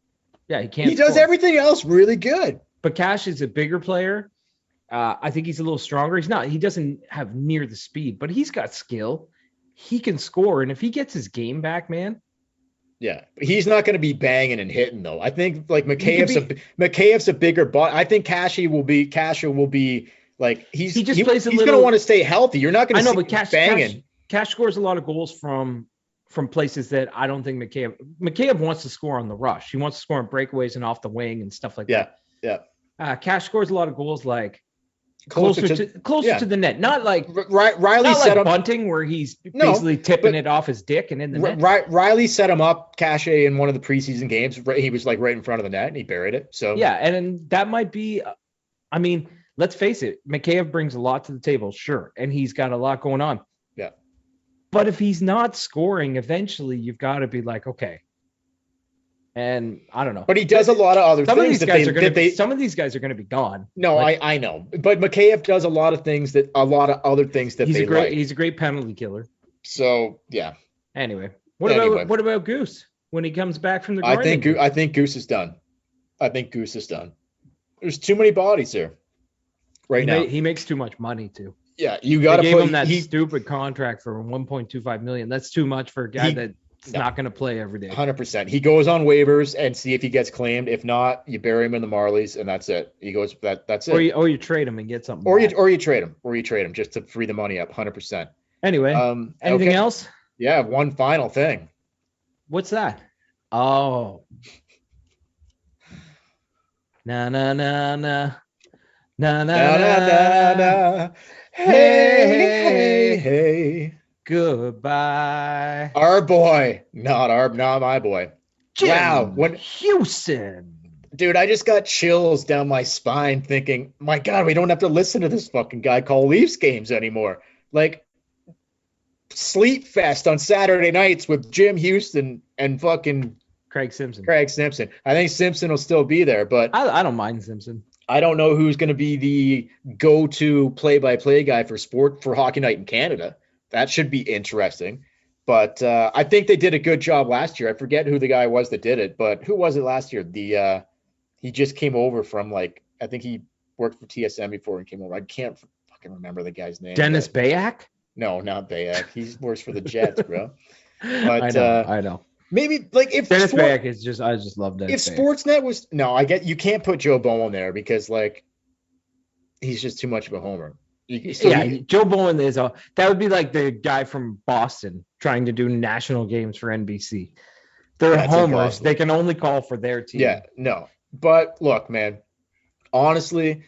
Yeah, he can't. He does everything else really good. But Cash is a bigger player. I think he's a little stronger. He doesn't have near the speed, but he's got skill. He can score, and if he gets his game back, man. Yeah, he's not going to be banging and hitting though. I think like Mikheyev's a bigger body. I think Cash will be like he's going to want to stay healthy. You're not going to see him banging. Cash scores a lot of goals from places that I don't think Mikheyev wants to score on the rush. He wants to score on breakaways and off the wing and stuff like that. Yeah. Cash scores a lot of goals like closer to the net, not like Rielly set up Bunting where he's basically tipping it off his dick and in the net. Rielly set him up, Cache, in one of the preseason games. He was like right in front of the net and he buried it. So yeah, and that might be. I mean, let's face it, Mikheyev brings a lot to the table, sure, and he's got a lot going on. Yeah, but if he's not scoring, eventually you've got to be like, okay. And I don't know. But he does a lot of other things. Some of these guys are going to be gone. No, I know. But Mikheyev does a lot of other things that he's a great penalty killer. So, yeah. Anyway, what about Goose when he comes back from the groin? I think Goose is done. There's too many bodies here now. He makes too much money too. Yeah, you got to give him that stupid contract for $1.25 million. That's too much for a guy that's not going to play every day. 100%. He goes on waivers and see if he gets claimed. If not, you bury him in the Marlies, and that's it. He goes. That's it. Or you trade him and get something. Or you trade him just to free the money up. 100%. Anyway, anything else? Yeah, one final thing. What's that? Oh. Na na na na na na na na. Hey. Goodbye. Our boy, not my boy. Jim Houston. Dude, I just got chills down my spine thinking, my God, we don't have to listen to this fucking guy call Leafs games anymore. Like, Sleep Fest on Saturday nights with Jim Houston and fucking Craig Simpson. I think Simpson will still be there, but I don't mind Simpson. I don't know who's going to be the go-to play-by-play guy for Hockey Night in Canada. That should be interesting. But I think they did a good job last year. I forget who the guy was that did it, but who was it last year? He just came over from I think he worked for TSM before and came over. I can't fucking remember the guy's name. Dennis Bayak? No, not Bayak. He works for the Jets, bro. But I know. Maybe if Dennis Bayak is just, I just love Dennis. If Sportsnet was I get you can't put Joe Bowen there because he's just too much of a homer. Joe Bowen that would be like the guy from Boston trying to do national games for NBC. They're homers. Impossible. They can only call for their team. Yeah, no. But look, man, honestly,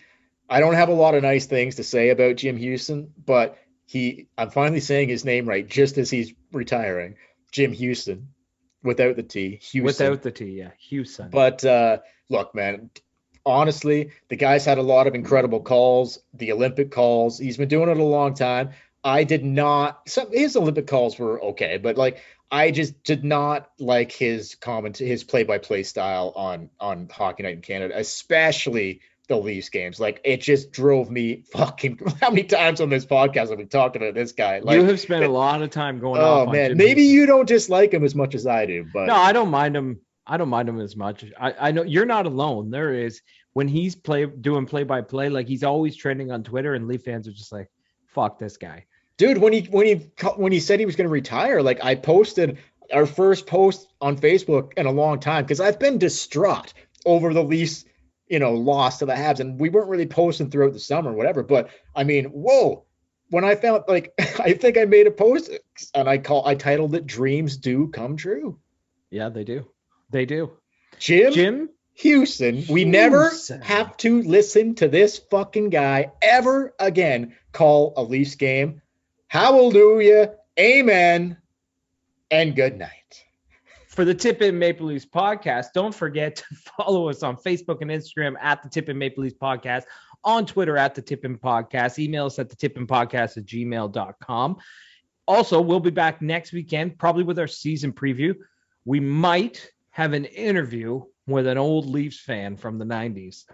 I don't have a lot of nice things to say about Jim Houston, but I'm finally saying his name right just as he's retiring. Jim Houston. Without the T. Houston. Without the T, yeah. Houston. But look, man, honestly, the guy's had a lot of incredible calls, the Olympic calls. He's been doing it a long time. I did not – his Olympic calls were okay, but, I just did not like his play-by-play style on Hockey Night in Canada, especially – the Leafs games. It just drove me fucking – how many times on this podcast have we talked about this guy? You have spent a lot of time going off on man. Maybe you don't dislike him as much as I do. But no, I don't mind him. I don't mind him as much. I know you're not alone. There is – when he's doing play-by-play, he's always trending on Twitter, and Leaf fans are just like, fuck this guy. Dude, when he said he was going to retire, I posted our first post on Facebook in a long time because I've been distraught over the Leafs – lost to the Habs, and we weren't really posting throughout the summer or whatever. But I mean, whoa, when I found I think I made a post and I titled it "Dreams Do Come True." Yeah, they do. They do. Jim Houston. We never have to listen to this fucking guy ever again call a Leafs game. Hallelujah, amen, and good night. For the Tip In Maple Leafs podcast, don't forget to follow us on Facebook and Instagram at the Tip In Maple Leafs podcast, on Twitter at the Tip In Podcast, email us at the tipinpodcast@gmail.com. Also, we'll be back next weekend, probably with our season preview. We might have an interview with an old Leafs fan from the 90s.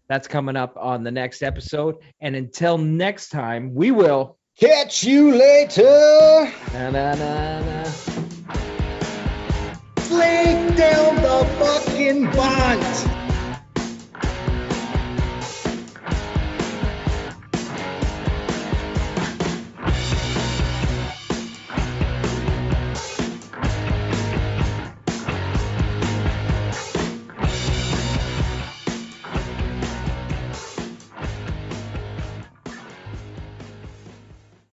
That's coming up on the next episode. And until next time, we will catch you later. Lay down the fucking bunt.